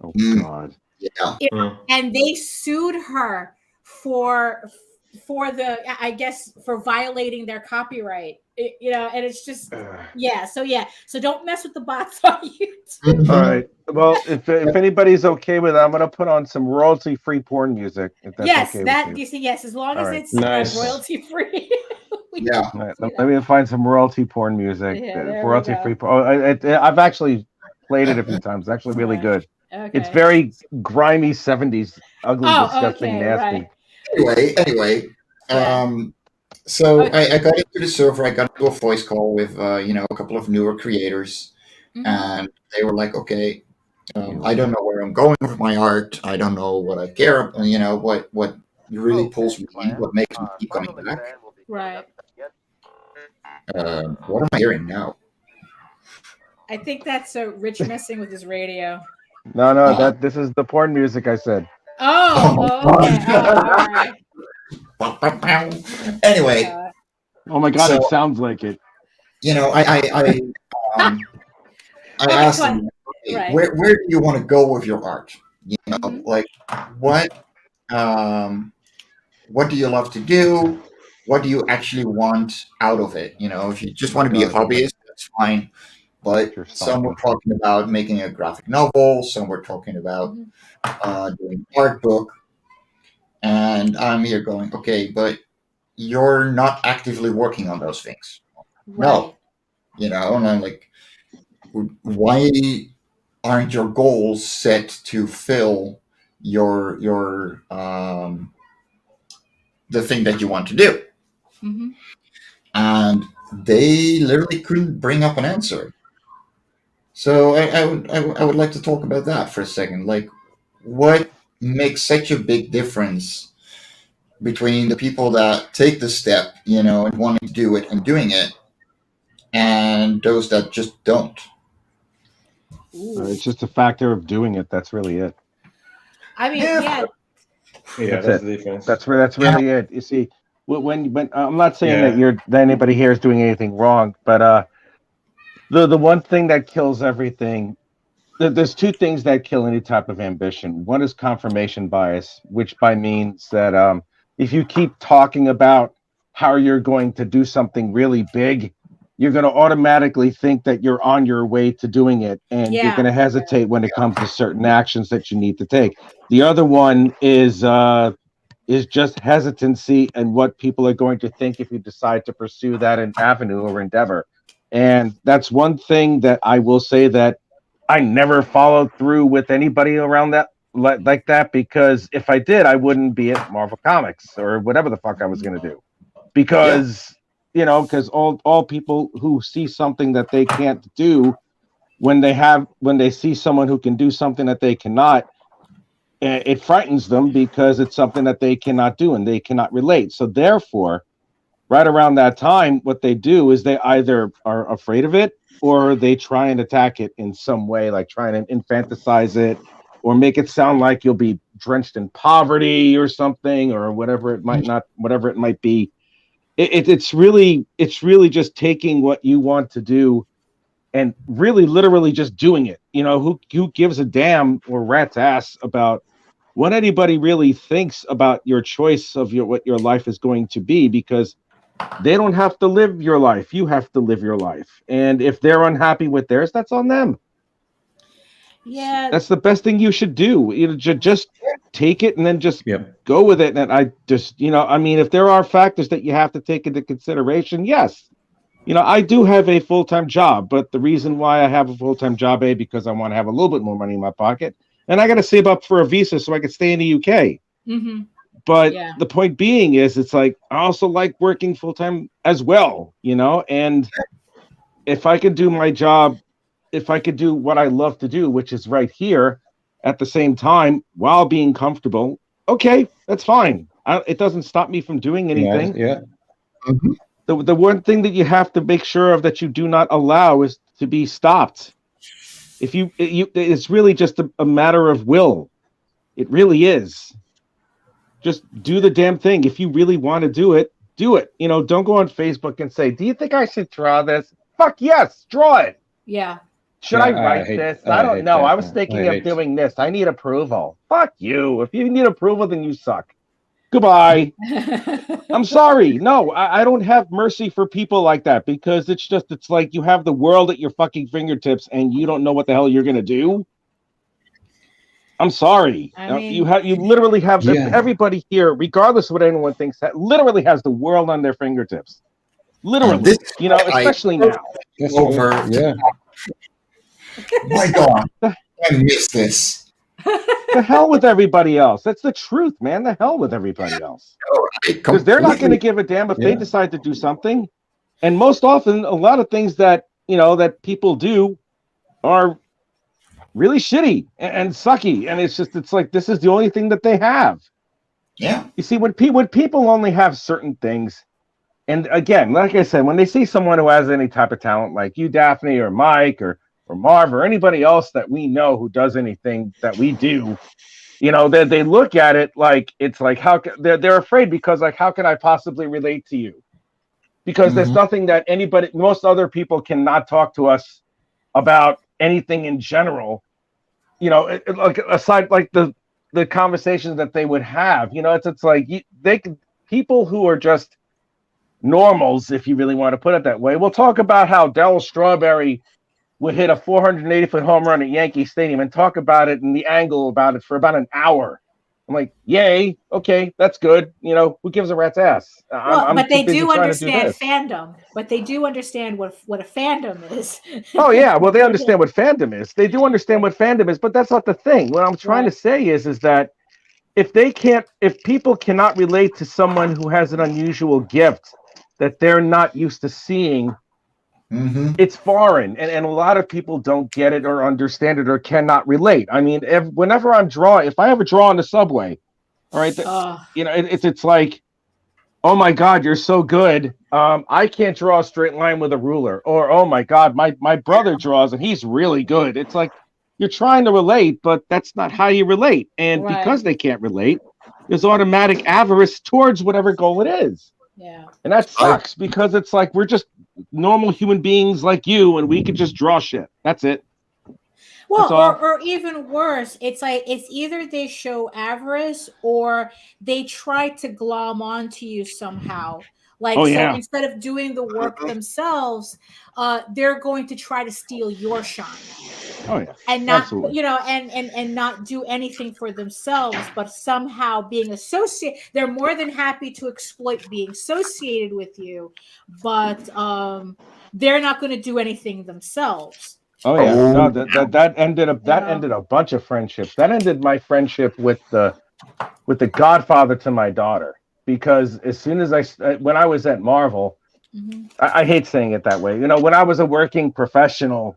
Oh God. Yeah. And they sued her for for violating their copyright. And it's just so don't mess with the bots on YouTube. All right. Well, if anybody's okay with it, I'm gonna put on some royalty-free porn music. If that's okay with you. Yes, as long as it's royalty free. Yeah. Let me find some royalty porn music. Royalty-free porn. I've actually played it a few times. It's actually really good. Okay. It's very grimy 70s, ugly, disgusting, nasty. Right. Anyway, so I got into the server. I got into a voice call with a couple of newer creators, and they were like, "Okay, I don't know where I'm going with my art. I don't know what I care. What really pulls me in, what makes me keep coming back." Right. What am I hearing now? I think that's Rich messing with his radio. No, this is the porn music I said. Okay. All right. Anyway. Oh my God, it sounds like it. I asked them, where do you want to go with your art? Like what do you love to do? What do you actually want out of it? If you just want to be a hobbyist, that's fine. But some were talking about making a graphic novel. Some were talking about doing an art book. And I'm here going, okay, but you're not actively working on those things. Right. No. And I'm like, why aren't your goals set to fill your the thing that you want to do? And they literally couldn't bring up an answer. So I would like to talk about that for a second. Like, what makes such a big difference between the people that take the step, and wanting to do it and doing it, and those that just don't? It's just a factor of doing it. That's really it. I mean, that's the difference. That's really it. You see, when I'm not saying that anybody here is doing anything wrong, but the one thing that kills everything. There's two things that kill any type of ambition. One is confirmation bias, which means that if you keep talking about how you're going to do something really big, you're going to automatically think that you're on your way to doing it, and you're going to hesitate when it comes to certain actions that you need to take. The other one is just hesitancy and what people are going to think if you decide to pursue that avenue or endeavor. And that's one thing that I will say that I never followed through with anybody around that like that, because if I did, I wouldn't be at Marvel Comics or whatever the fuck I was going to do, because all people who see something that they can't do, when they see someone who can do something that they cannot, it frightens them because it's something that they cannot do and they cannot relate. So therefore, right around that time, what they do is they either are afraid of it, or they try and attack it in some way, like trying to infantilize it or make it sound like you'll be drenched in poverty or something, or whatever it might be. It's really just taking what you want to do and really literally just doing it. Who gives a damn or rat's ass about what anybody really thinks about your choice of what your life is going to be, because they don't have to live your life. You have to live your life. And if they're unhappy with theirs, that's on them. Yeah. That's the best thing you should do. Just take it and then just go with it. And I just, if there are factors that you have to take into consideration, yes. I do have a full-time job, but the reason why I have a full-time job, because I want to have a little bit more money in my pocket, and I got to save up for a visa so I can stay in the UK. Mm-hmm. But the point being is, it's like, I also like working full-time as well, and if I could do my job, if I could do what I love to do, which is right here at the same time, while being comfortable, okay, that's fine. It doesn't stop me from doing anything. Yeah. Mm-hmm. The one thing that you have to make sure of that you do not allow is to be stopped. If it's really just a matter of will. It really is. Just do the damn thing. If you really want to do it, do it. Don't go on Facebook and say, "Do you think I should draw this?" Fuck yes, draw it. Yeah. Should I write this? I don't know. I was thinking of doing this. I need approval. Fuck you. If you need approval, then you suck. Goodbye. I'm sorry. No, I don't have mercy for people like that because it's like you have the world at your fucking fingertips and you don't know what the hell you're gonna do. I'm sorry. You literally have everybody here, regardless of what anyone thinks, that literally has the world on their fingertips. Literally, especially now. Over. Yeah. My God, I miss this. The hell with everybody else. That's the truth, man. The hell with everybody else. Because they're not going to give a damn if they decide to do something. And most often, a lot of things that that people do are really shitty and sucky. And it's like this is the only thing that they have. Yeah. You see, when people only have certain things, and again, like I said, when they see someone who has any type of talent, like you, Daphne, or Mike, or MarV, or anybody else that we know who does anything that we do, they look at it like it's like they're afraid because like how can I possibly relate to you? Because there's nothing that most other people cannot talk to us about anything in general. Like aside like the conversations that they would have, it's like people who are just normals, if you really want to put it that way. We'll talk about how Darryl Strawberry would hit a 480-foot home run at Yankee Stadium and talk about it and the angle about it for about an hour. I'm like, yay, okay, that's good. Who gives a rat's ass? But they do understand fandom. But they do understand what a fandom is. Oh yeah, well they understand what fandom is. They do understand what fandom is, but that's not the thing. What I'm trying to say is that if people cannot relate to someone who has an unusual gift that they're not used to seeing, it's foreign, and a lot of people don't get it or understand it or cannot relate. I mean, whenever I'm drawing, if I ever draw on the subway, all right, it's like, oh my God, you're so good. I can't draw a straight line with a ruler, or oh my God, my brother draws and he's really good. It's like you're trying to relate, but that's not how you relate, and because they can't relate, there's automatic avarice towards whatever goal it is. Yeah, and that sucks because it's like we're just normal human beings like you, and we could just draw shit. That's it. Well, or even worse, it's like it's either they show avarice or they try to glom onto you somehow. Like, so instead of doing the work themselves, they're going to try to steal your shine. Oh yeah, and not absolutely. and not do anything for themselves, but somehow being associated. They're more than happy to exploit being associated with you, but they're not going to do anything themselves. Oh yeah, no, that ended a bunch of friendships. That ended my friendship with the godfather to my daughter, because as soon as when I was at Marvel, I hate saying it that way. When I was a working professional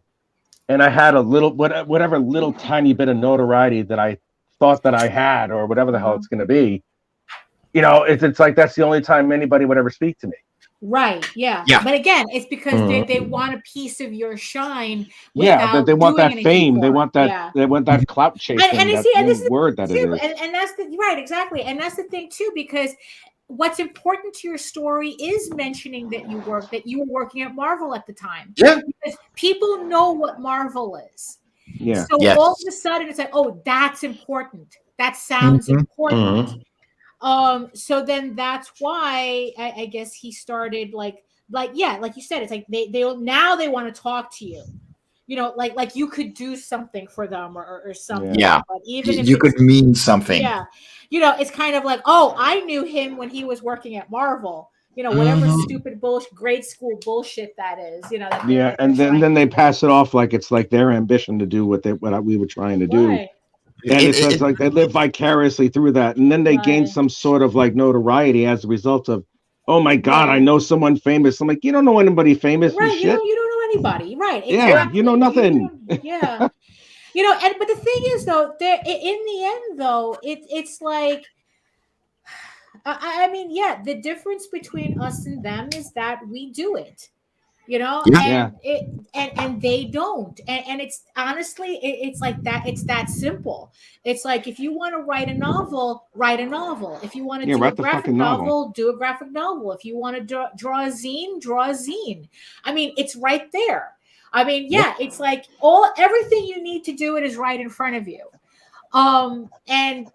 and I had a little whatever little tiny bit of notoriety that I thought that I had, or whatever the hell it's going to be, it's like that's the only time anybody would ever speak to me. Right. Yeah. But again, it's because they want a piece of your shine. Yeah, they want that fame. They want that. Yeah. They want that clout chasing. And this is the word that too, it is. And that's right, exactly. And that's the thing too, because what's important to your story is mentioning that you were working at Marvel at the time. Yeah. Because people know what Marvel is. Yeah. So all of a sudden it's like, oh, that's important. That sounds important. So then that's why I guess he started like you said, it's like they now they want to talk to you, like you could do something for them or something. Yeah. But even if you could mean something. Yeah. It's kind of like, oh, I knew him when he was working at Marvel. Whatever stupid bullshit, grade school bullshit that is. And then they pass it off like it's like their ambition to do what we were trying to do. Right. And it's like they live vicariously through that, and then they gain some sort of like notoriety as a result of, oh my God, I know someone famous. I'm like, you don't know anybody famous, right? You don't know anybody, right? Exactly. Yeah, you know nothing. But the thing is, though, in the end, though, it's like I mean, yeah, the difference between us and them is that we do it, Yeah. and they don't. And it's honestly, it's like that. It's that simple. It's like, if you want to write a novel, write a novel. If you want to do a write the graphic fucking novel. do a graphic novel. If you want to draw a zine, draw a zine. I mean, it's right there. I mean, yeah, it's like everything you need to do it is right in front of you. And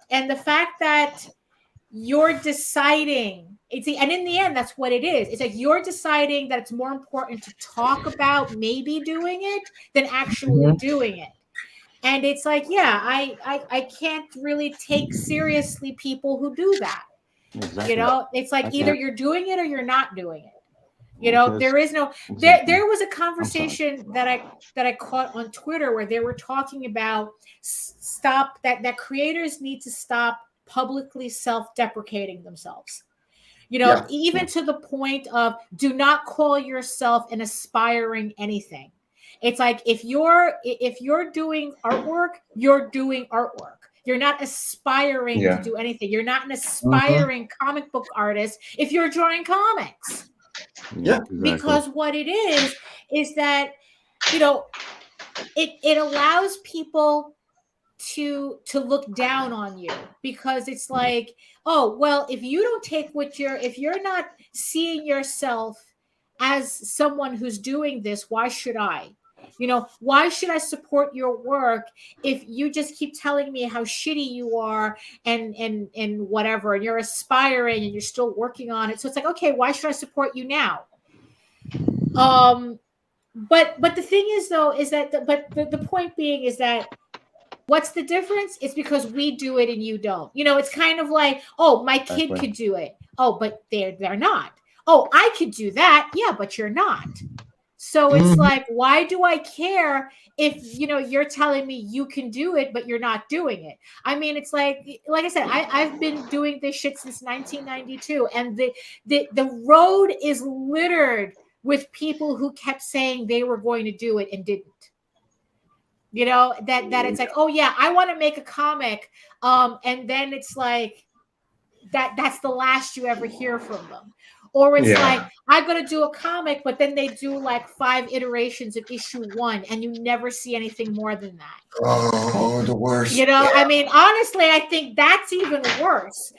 the fact that you're deciding, and in the end, that's what it is. It's like you're deciding that it's more important to talk about maybe doing it than actually doing it. And it's like, yeah, I can't really take seriously people who do that. Exactly. It's like either you're doing it or you're not doing it. Because, there is no there was a conversation that I caught on Twitter where they were talking about that creators need to stop publicly self-deprecating themselves. Even to the point of, do not call yourself an aspiring anything. It's like, if you're doing artwork, you're doing artwork. You're not aspiring to do anything. You're not an aspiring comic book artist if you're drawing comics. Yeah, exactly. Because what it is that it allows people to look down on you, because it's like, oh, well, if you don't take if you're not seeing yourself as someone who's doing this, why should I? Why should I support your work if you just keep telling me how shitty you are and whatever, and you're aspiring and you're still working on it? So it's like, okay, why should I support you now? But the thing is, though, is that the point being is that, what's the difference? It's because we do it and you don't. It's kind of like, oh, my kid could do it. Oh, but they're not. Oh, I could do that. Yeah, but you're not. So it's like, why do I care if you're telling me you can do it, but you're not doing it? I mean, it's like I said, I've been doing this shit since 1992, and the road is littered with people who kept saying they were going to do it and didn't. That it's like, oh yeah, I want to make a comic, and then it's like that's the last you ever hear from them. Or it's like, I'm going to do a comic, but then they do like 5 iterations of issue 1, and you never see anything more than that. Oh, the worst. I mean, honestly, I think that's even worse,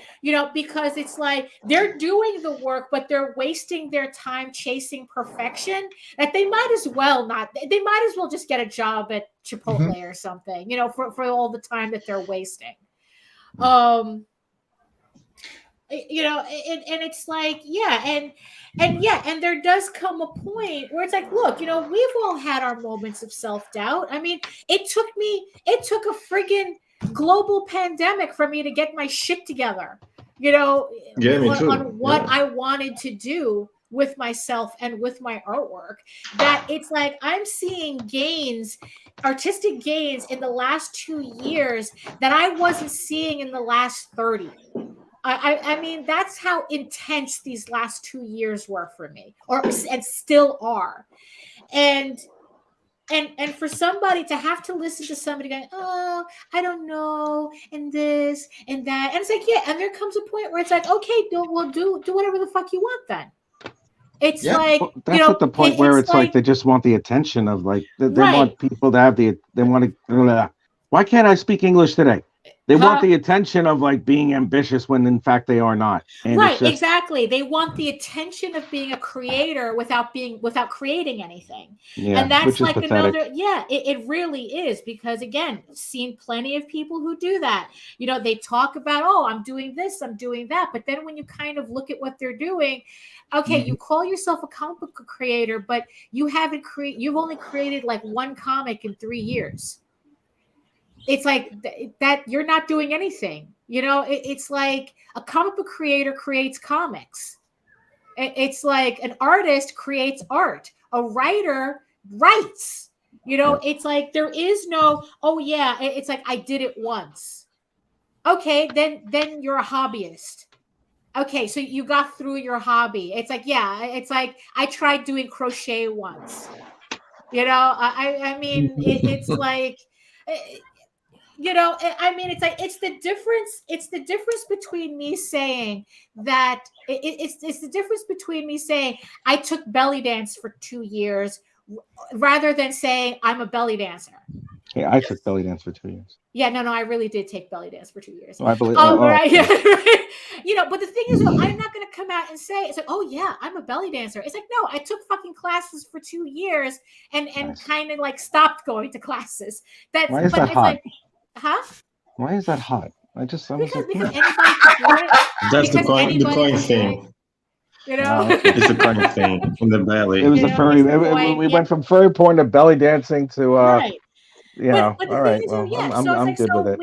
because it's like they're doing the work, but they're wasting their time chasing perfection, that they might as well just get a job at Chipotle or something, for all the time that they're wasting. And it's like, and there does come a point where it's like, look, we've all had our moments of self-doubt. I mean, it took a friggin' global pandemic for me to get my shit together, on what I wanted to do with myself and with my artwork. That it's like, I'm seeing artistic gains in the last 2 years that I wasn't seeing in the last 30. I mean, that's how intense these last 2 years were for me, and still are. And for somebody to have to listen to somebody going, oh, I don't know, and this and that, and it's like, yeah, and there comes a point where it's like, okay, do whatever the fuck you want then. It's like, well, that's at the point where it's like they just want the attention of, like, they want people to have they want to. Why can't I speak English today? They want the attention of, like, being ambitious when in fact they are not. And exactly. They want the attention of being a creator without creating anything. Yeah, and that's like another. Yeah, it really is, because again, seen plenty of people who do that. They talk about, oh, I'm doing this, I'm doing that, but then when you kind of look at what they're doing, okay, you call yourself a comic book creator, but you've only created like 1 comic in 3 years. It's like that you're not doing anything. It's like a comic book creator creates comics. It's like an artist creates art. A writer writes. It's like there is no, oh yeah, it's like I did it once. Okay, then you're a hobbyist. Okay, so you got through your hobby. It's like, yeah, it's like I tried doing crochet once. I mean, it's like you know, I mean, it's like it's the difference between me saying that it's the difference between me saying I took belly dance for 2 years rather than saying I'm a belly dancer. Yeah, I took belly dance for 2 years. Yeah, no, I really did take belly dance for 2 years. I believe. Right, yeah, right. You know, but the thing is, I'm not going to come out and say it's like, oh yeah, I'm a belly dancer. It's like, no, I took fucking classes for 2 years and Nice. kind of like stopped going to classes. That's Why is but that it's hot? like, huh? Why is that hot? Because anybody can do it. That's the coin thing. You know, it's the coin thing in the belly. It was a furry. We went from furry porn to belly dancing to. Right. You know, but all right. Well, I'm good with it.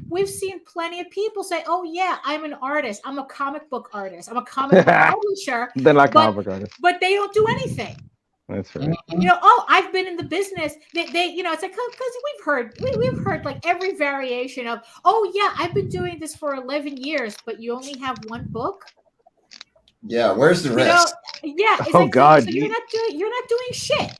We've seen plenty of people say, "Oh yeah, I'm an artist. I'm a comic book artist. I'm a comic book publisher." They're not comic book artists, but they don't do anything. That's right. You know, oh, I've been in the business. They you know, it's like because we've heard like every variation of, "Oh yeah, I've been doing this for 11 years, but you only have one book." Yeah, where's the rest? Yeah. It's like, God, so you're not doing shit.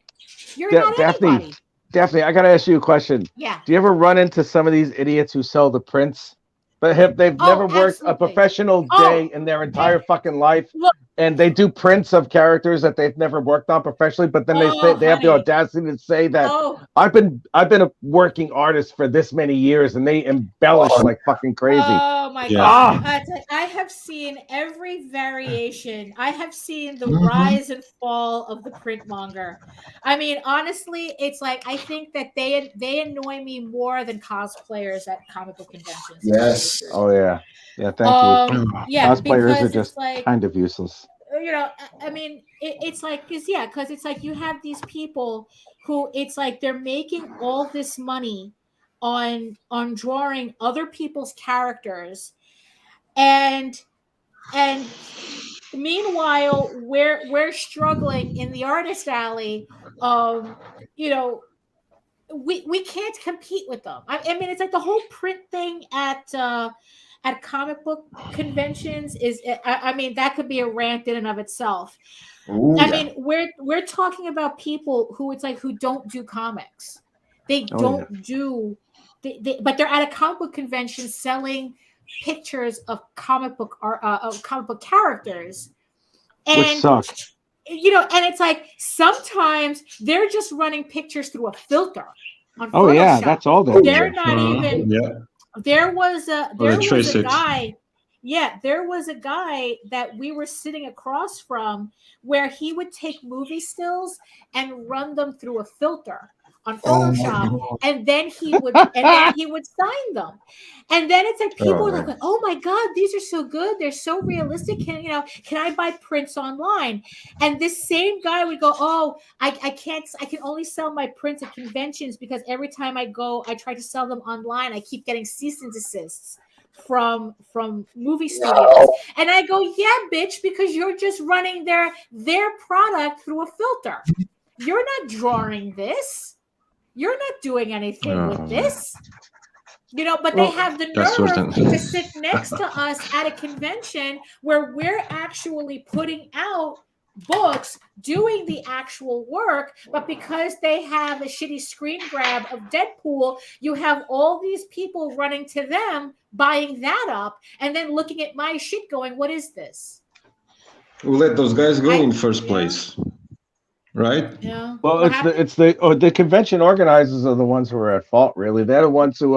You're not anybody. Daphne, I gotta ask you a question. Yeah. Do you ever run into some of these idiots who sell the prints, but they've never worked a professional day in their entire fucking life, and they do prints of characters that they've never worked on professionally, but then they have the audacity to say that I've been a working artist for this many years, and they embellish like fucking crazy. Oh my God! I have seen every variation. I have seen the rise and fall of the print monger. I mean, honestly, it's like I think that they annoy me more than cosplayers at comic book conventions. Yes. Oh yeah. Yeah. Thank you. Yeah. Cosplayers are just like, kind of useless. You know, I mean, it's like because it's like you have these people who it's like they're making all this money on drawing other people's characters, and meanwhile we're struggling in the artist alley. You know, we can't compete with them. I mean, it's like the whole print thing at comic book conventions is. I mean, that could be a rant in and of itself. Ooh, I mean, we're talking about people who it's like who don't do comics. They don't do. But they're at a comic book convention selling pictures of comic book characters, and which sucks. You know, and it's like sometimes they're just running pictures through a filter on Photoshop. Oh yeah, that's all they're not even. Yeah. There was a guy. Yeah, there was a guy that we were sitting across from where he would take movie stills and run them through a filter on Photoshop, and then he would sign them. And then it's like people are like, "Oh my God, these are so good! They're so realistic. Can I buy prints online?" And this same guy would go, "Oh, I can't. I can only sell my prints at conventions because every time I go, I try to sell them online. I keep getting cease and desists from movie studios." And I go, "Yeah, bitch, because you're just running their product through a filter. You're not drawing this. You're not doing anything with this." You know, but they have the nerve to sit next to us at a convention where we're actually putting out books, doing the actual work, but because they have a shitty screen grab of Deadpool, you have all these people running to them, buying that up, and then looking at my shit going, "What is this?" We'll let those guys go in first place. Right? Yeah. Well, it's the convention organizers are the ones who are at fault. Really, they're the ones who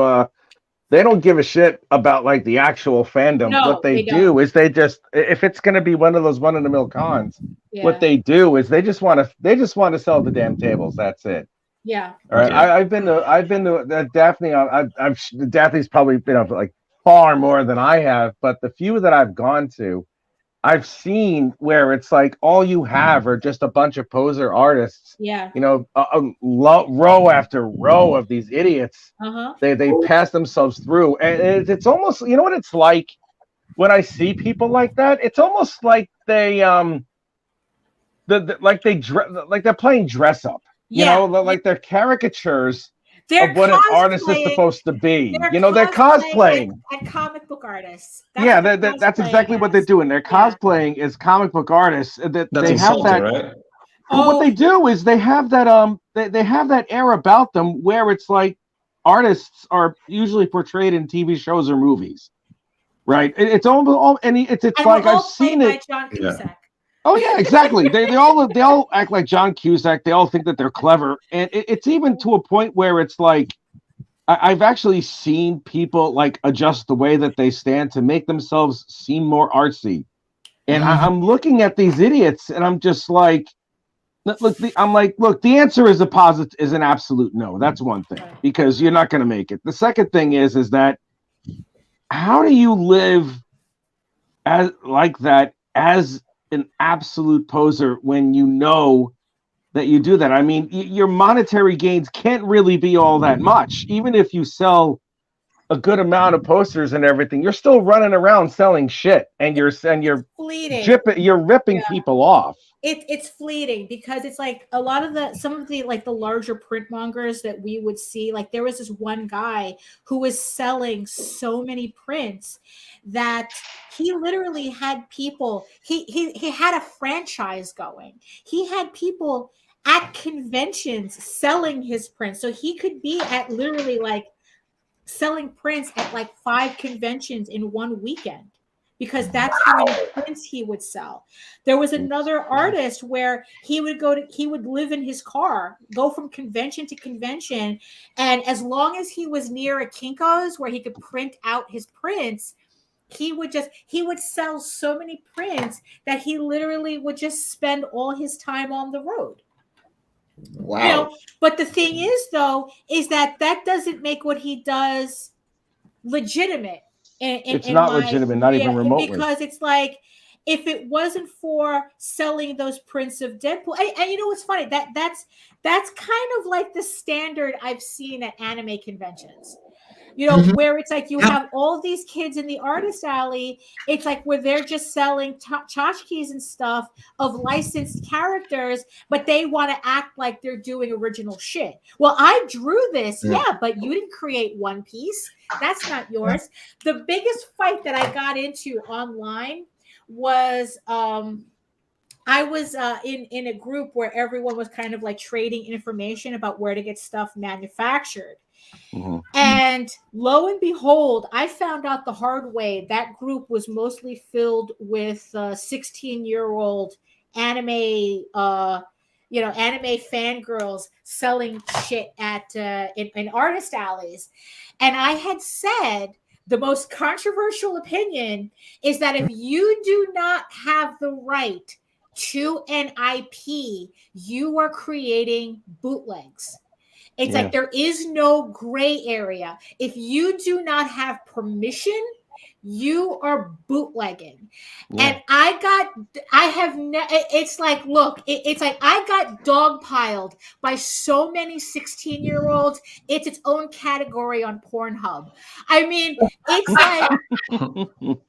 they don't give a shit about like the actual fandom. No, what they do is they just, if it's going to be one of those run-of-the-mill cons, what they do is they just want to sell the damn tables. That's it. Yeah. All right. I've been to Daphne. Daphne's probably been like far more than I have, but the few that I've gone to, I've seen where it's like all you have are just a bunch of poser artists. Yeah. You know, row after row of these idiots. They pass themselves through, and it's almost, you know what it's like when I see people like that. It's almost like they like they're playing dress up. You know, like they're caricatures of what an artist is supposed to be. You know, they're cosplaying. And comic book artists. That's exactly what they're doing. They're cosplaying as comic book artists. That's they have that. Right? But what they do is they have that they have that air about them where it's like, artists are usually portrayed in TV shows or movies, right? It's all and it's like I've seen it. By John Cusack. Yeah. Oh yeah, exactly. They all act like John Cusack. They all think that they're clever, and it's even to a point where it's like I've actually seen people like adjust the way that they stand to make themselves seem more artsy. And I'm looking at these idiots, and I'm just like, look, the answer is an absolute no. That's one thing, because you're not going to make it. The second thing is that how do you live as like that as an absolute poser when you know that you do that? I mean, your monetary gains can't really be all that much. Even if you sell a good amount of posters and everything, you're still running around selling shit, and you're fleeting. You're ripping people off. It's fleeting, because it's like a lot of some of the like the larger print mongers that we would see, like there was this one guy who was selling so many prints that he literally had people, he had a franchise going. He had people at conventions selling his prints, so he could be at literally like selling prints at like 5 conventions in one weekend, because that's how many prints he would sell. There was another artist where he would live in his car, go from convention to convention, and as long as he was near a Kinko's where he could print out his prints, he would sell so many prints that he literally would just spend all his time on the road. Wow. You know, but the thing is, though, is that doesn't make what he does legitimate. It's not legitimate, not even remotely. Because it's like, if it wasn't for selling those prints of Deadpool, and you know what's funny? That's kind of like the standard I've seen at anime conventions. You know, where it's like you have all these kids in the artist alley. It's like where they're just selling tchotchkes and stuff of licensed characters, but they want to act like they're doing original shit. Well, I drew this, but you didn't create One Piece. That's not yours. The biggest fight that I got into online was I was in a group where everyone was kind of like trading information about where to get stuff manufactured. And lo and behold, I found out the hard way that group was mostly filled with 16-year-old anime fangirls selling shit at in artist alleys. And I had said the most controversial opinion is that if you do not have the right to an IP, you are creating bootlegs. It's like there is no gray area. If you do not have permission, you are bootlegging. And it's like, look, it's like I got dogpiled by so many 16-year-olds. It's its own category on Pornhub. I mean, it's like,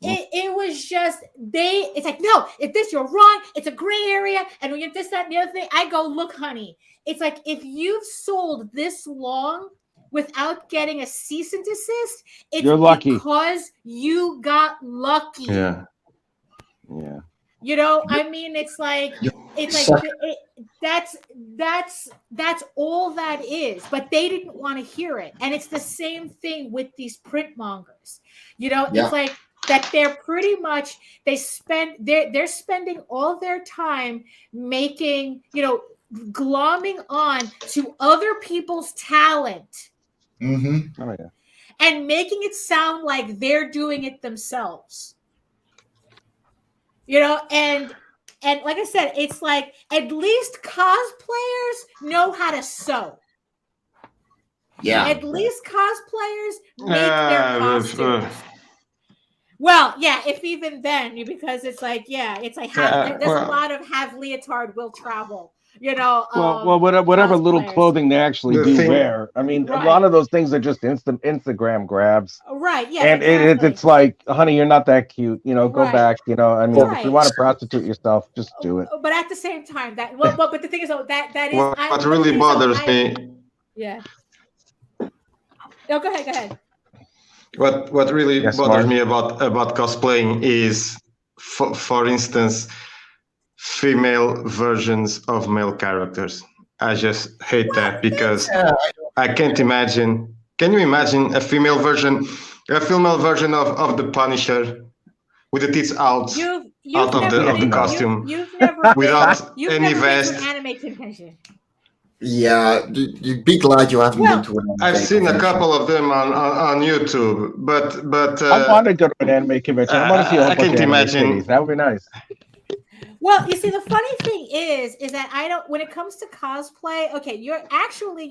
it was just, it's like, no, if this, you're wrong. It's a gray area. And when you this, that, and the other thing, I go, look, honey, it's like, if you've sold this long without getting a cease and desist, you're lucky, because you got lucky. Yeah. You know, I mean, it's like that's all that is. But they didn't want to hear it, and it's the same thing with these print mongers. You know, it's like that. They're pretty much they're spending all their time making, you know, glomming on to other people's talent. And making it sound like they're doing it themselves. You know, and like I said, it's like at least cosplayers know how to sew. Yeah. At least cosplayers make their costumes. Well, yeah, if even then, because it's like, there's a lot of have leotard will travel. You know, whatever little clothing they actually do wear. I mean, a lot of those things are just Instagram grabs. Right. Yeah. And exactly. it's like, honey, you're not that cute. You know, go back. You know, I mean, if you want to prostitute yourself, just do it. But at the same time, but the thing is, that is what really bothers me. Yeah. No, go ahead. What really bothers me about cosplaying is, for instance, female versions of male characters. I just hate that, because I can't imagine Can you imagine a female version of the Punisher with the tits out of the costume you've never without any been vest? to an anime convention. Yeah, you'd be glad you haven't been to an anime I've seen convention. a couple of them on YouTube, but I want to go to an anime convention. I want to see a whole bunch of anime titties. That would be nice. Well, you see, the funny thing is that I don't. When it comes to cosplay, okay, you're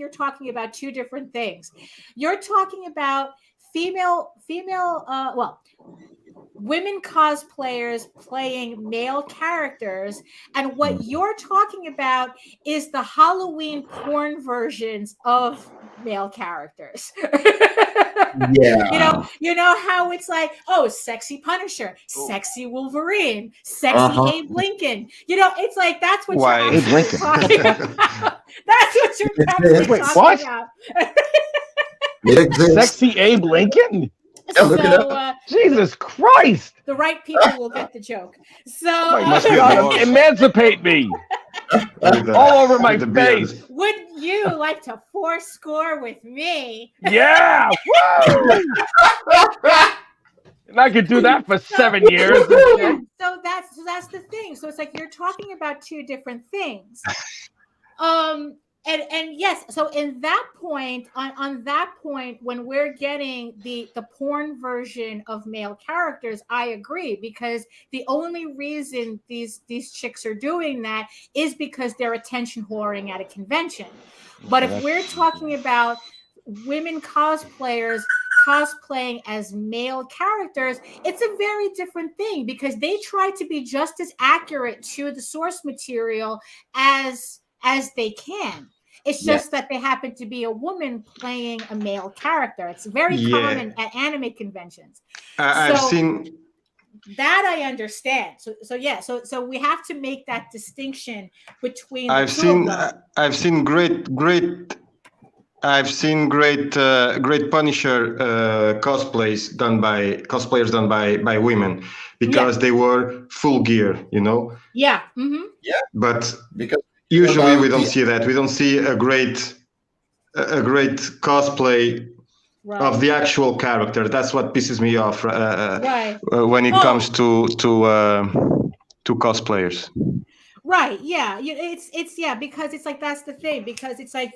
talking about two different things. You're talking about women cosplayers playing male characters, and what you're talking about is the Halloween porn versions of male characters. Yeah. You know how it's like, oh, sexy Punisher, sexy Wolverine, sexy Abe Lincoln. It's like that's what you're talking about. That's what you're talking about. Sexy Abe Lincoln? Yeah, look it up. Jesus Christ! The right people will get the joke. So emancipate me. All over my face. Would you like to fourscore with me? Yeah! Woo! And I could do that for 7 years. So that's the thing. So it's like you're talking about two different things. And yes, so in that point, on that point, when we're getting the porn version of male characters, I agree, because the only reason these chicks are doing that is because they're attention whoring at a convention. But if we're talking about women cosplayers cosplaying as male characters, it's a very different thing, because they try to be just as accurate to the source material as they can. It's just that they happen to be a woman playing a male character. It's very common at anime conventions. I've seen that. I understand. So we have to make that distinction between. I've seen great Punisher cosplayers done by women, because they were full gear, Yeah. Mm-hmm. Yeah. But because usually we don't see that. We don't see a great cosplay of the actual character. That's what pisses me off when it comes to cosplayers. Right. Yeah. It's because it's like, that's the thing, because it's like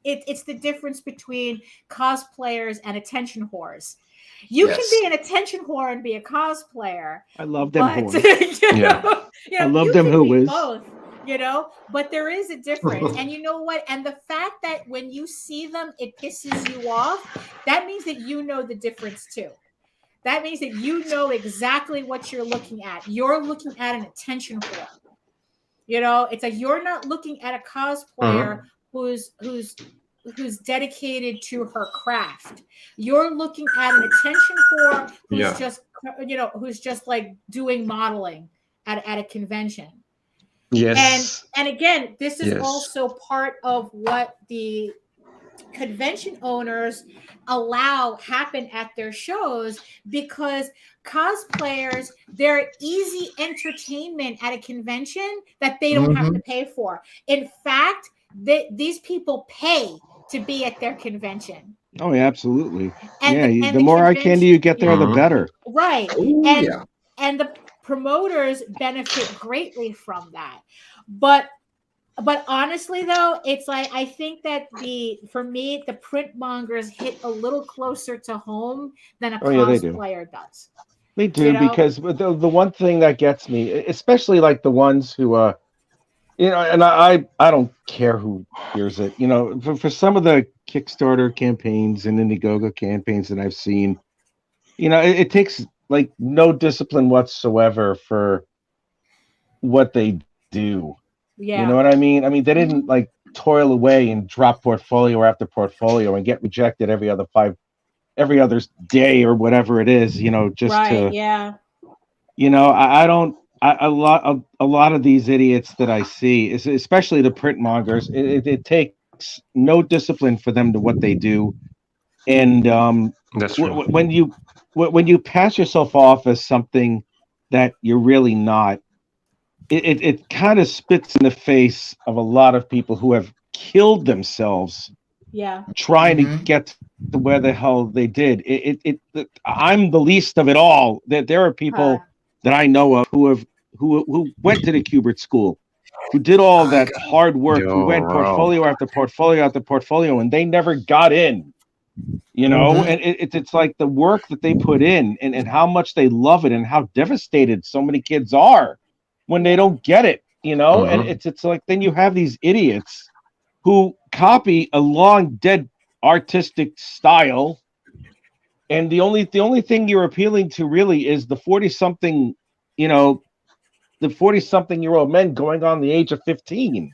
it's the difference between cosplayers and attention whores. You can be an attention whore and be a cosplayer. I love them whores. I love them who is. Both. But there is a difference. And you know what? And the fact that when you see them, it pisses you off, that means that you know the difference too. That means that you know exactly what you're looking at. You're looking at an attention whore. It's like you're not looking at a cosplayer who's dedicated to her craft. You're looking at an attention whore who's just like doing modeling at a convention. Yes. And again, this is also part of what the convention owners allow happen at their shows, because cosplayers, they're easy entertainment at a convention that they don't have to pay for. In fact, these people pay to be at their convention. Oh, yeah, absolutely. And the more eye candy you get there, the better. Right. And the promoters benefit greatly from that. But honestly, though, it's like, I think that for me, the print mongers hit a little closer to home than a cosplayer does. They do, because the one thing that gets me, especially like the ones who, and I don't care who hears it, for some of the Kickstarter campaigns and Indiegogo campaigns that I've seen, it takes like no discipline whatsoever for what they do. Yeah. You know what I mean? I mean, they didn't like toil away and drop portfolio after portfolio and get rejected every other day or whatever it is, a lot of these idiots that I see, especially the print mongers, it takes no discipline for them to what they do. And that's true. When you pass yourself off as something that you're really not, it kind of spits in the face of a lot of people who have killed themselves trying to get to where the hell they did. I'm the least of it all. There are people that I know of who went to the Kubert School, who did all that hard work, who went portfolio after portfolio after portfolio, and they never got in. You know, and it's like the work that they put in and how much they love it and how devastated so many kids are when they don't get it, you know, and it's like then you have these idiots who copy a long dead artistic style, and the only thing you're appealing to really is the 40-something, you know, the 40-something-year-old men going on the age of 15.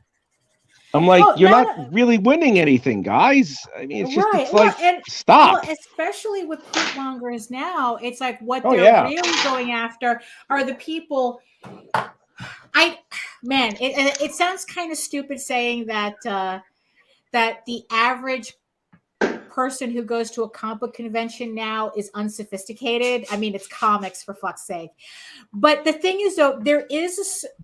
I'm like, you're not really winning anything, guys. I mean, it's just it's like stop. Well, especially with printmongers now, it's like what they're really going after are the people. It sounds kind of stupid saying that that the average person who goes to a comic book convention now is unsophisticated. I mean, it's comics, for fuck's sake. But the thing is, though,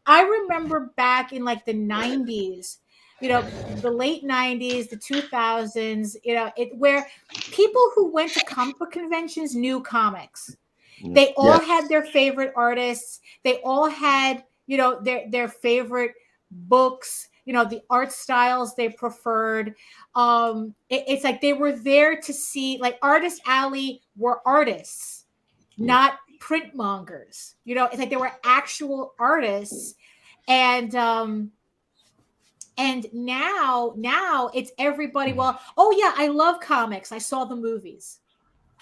I remember back in like the 90s, you know, the late 90s, the 2000s, you know, where people who went to comic book conventions knew comics. They all had their favorite artists. They all had, you know, their favorite books, you know, the art styles they preferred. It's like they were there to see, like Artist Alley were artists, not printmongers. You know, it's like they were actual artists. And now it's everybody. Well, oh yeah, I love comics. I saw the movies.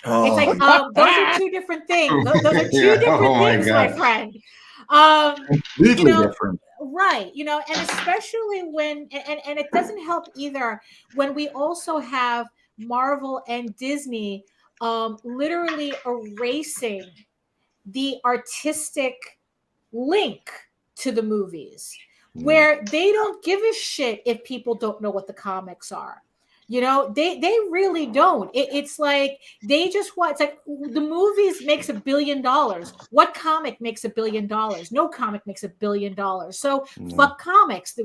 It's like those are two different things. Those are two different things, my friend. Completely different. Right, you know, and especially when and it doesn't help either when we also have Marvel and Disney literally erasing the artistic link to the movies, where they don't give a shit if people don't know what the comics are. You know, they really don't. It's like they just want. It's like the movies makes $1 billion. What comic makes $1 billion? No comic makes $1 billion. So fuck comics.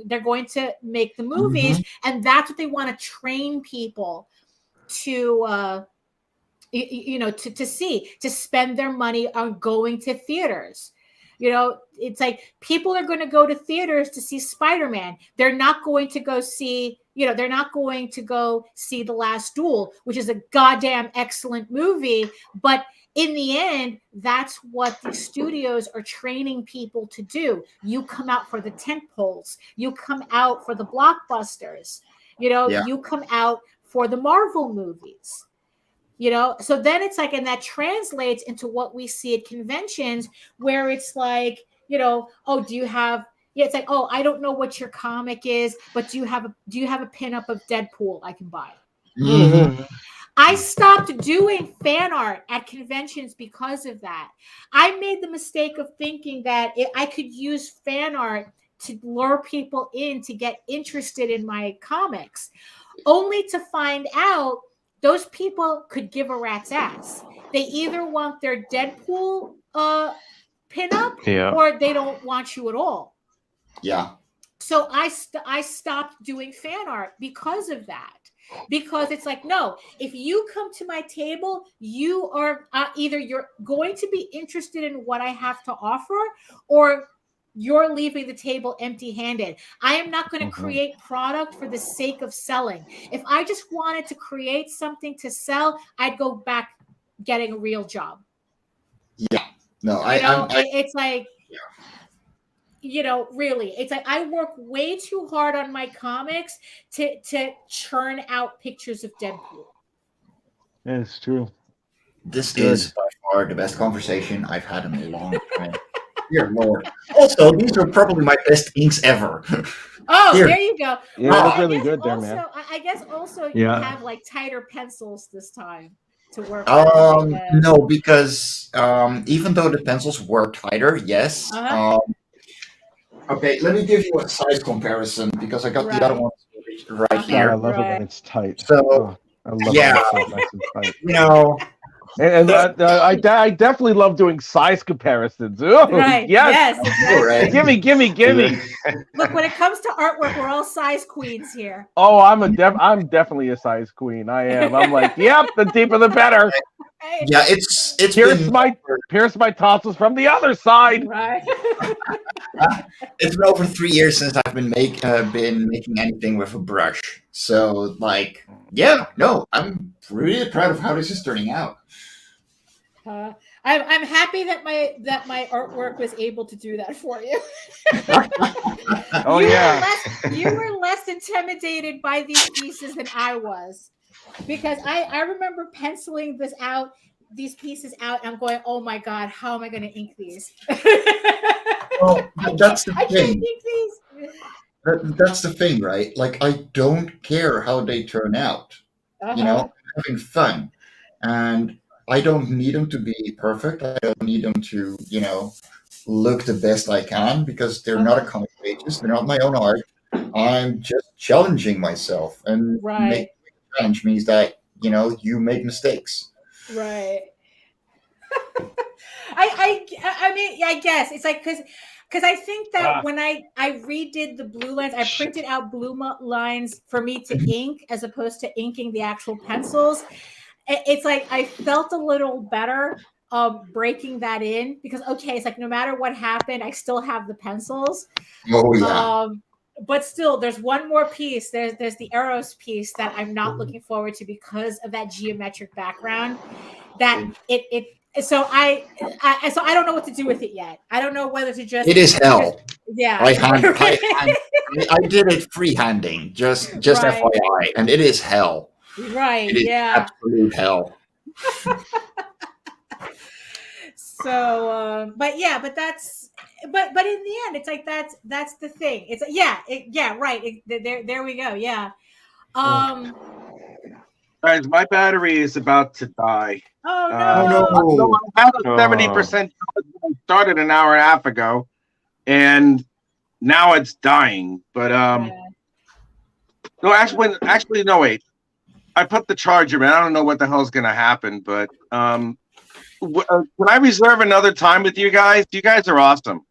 They're going to make the movies, and that's what they want to train people to, you know, to see, to spend their money on going to theaters. You know, it's like people are going to go to theaters to see Spider-Man. They're not going to go see, you know, they're not going to go see The Last Duel, which is a goddamn excellent movie. But in the end, that's what the studios are training people to do. You come out for the tent poles. You come out for the blockbusters. You know, you come out for the Marvel movies. You know, so then it's like, and that translates into what we see at conventions where it's like, you know, oh, do you have, it's like, oh, I don't know what your comic is, but do you have a pinup of Deadpool I can buy? I stopped doing fan art at conventions because of that. I made the mistake of thinking that I could use fan art to lure people in to get interested in my comics, only to find out those people could give a rat's ass. They either want their Deadpool pinup or they don't want you at all. Yeah. So I stopped doing fan art because of that. Because it's like, no, if you come to my table, you are either you're going to be interested in what I have to offer, or you're leaving the table empty-handed. I am not going to create product for the sake of selling. If I just wanted to create something to sell, I'd go back getting a real job. Yeah. No, it's like, you know, really, it's like I work way too hard on my comics to churn out pictures of Deadpool. Yeah, it's true. This is by far the best conversation I've had in a long time. Dear Lord. Also, these are probably my best inks ever. Oh, there you go. Yeah, well, that's really good there, man. I guess also you have like tighter pencils this time to work with. No, because even though the pencils were tighter, yes. Okay, let me give you a size comparison because I got the other ones right here. I love it when it's tight. So, I love it when it's nice and tight. You know, And I definitely love doing size comparisons. Ooh, Right. Yes. Exactly. Right. Gimme. Look, when it comes to artwork, we're all size queens here. Oh, I'm definitely a size queen. I am. I'm like, yep, the deeper the better. Yeah, it's Pierce my tonsils from the other side. Right. it's been over 3 years since I've been making anything with a brush. So like, yeah, no, I'm really proud of how this is turning out. I'm happy that my artwork was able to do that for you. You were less intimidated by these pieces than I was, because I remember penciling these pieces out, and I'm going, oh my god, how am I going to ink these? Well, that's the I thing. can't ink these. That's the thing, right? Like, I don't care how they turn out. You know, I'm having fun, and I don't need them to be perfect. I don't need them to, look the best I can, because they're not a comic pages. They're not my own art. I'm just challenging myself, and making a challenge means that you make mistakes. Right. I mean, I guess it's like because I think that when I redid the blue lines, I printed out blue lines for me to ink as opposed to inking the actual pencils. It's like I felt a little better breaking that in, because it's like no matter what happened, I still have the pencils. Oh yeah. But still, there's one more piece. There's the Eros piece that I'm not looking forward to because of that geometric background. That so I don't know what to do with it yet. I don't know whether to just. It is hell. I did it freehanding, just FYI, and it is hell. Right. It is absolute hell. So, but in the end, it's like that's the thing. It's right. There we go. Yeah. Guys, my battery is about to die. Oh no! I had a 70%. Started an hour and a half ago, and now it's dying. But no, actually, no. Wait, I put the charger in. I don't know what the hell's gonna happen, but can I reserve another time with you guys? You guys are awesome.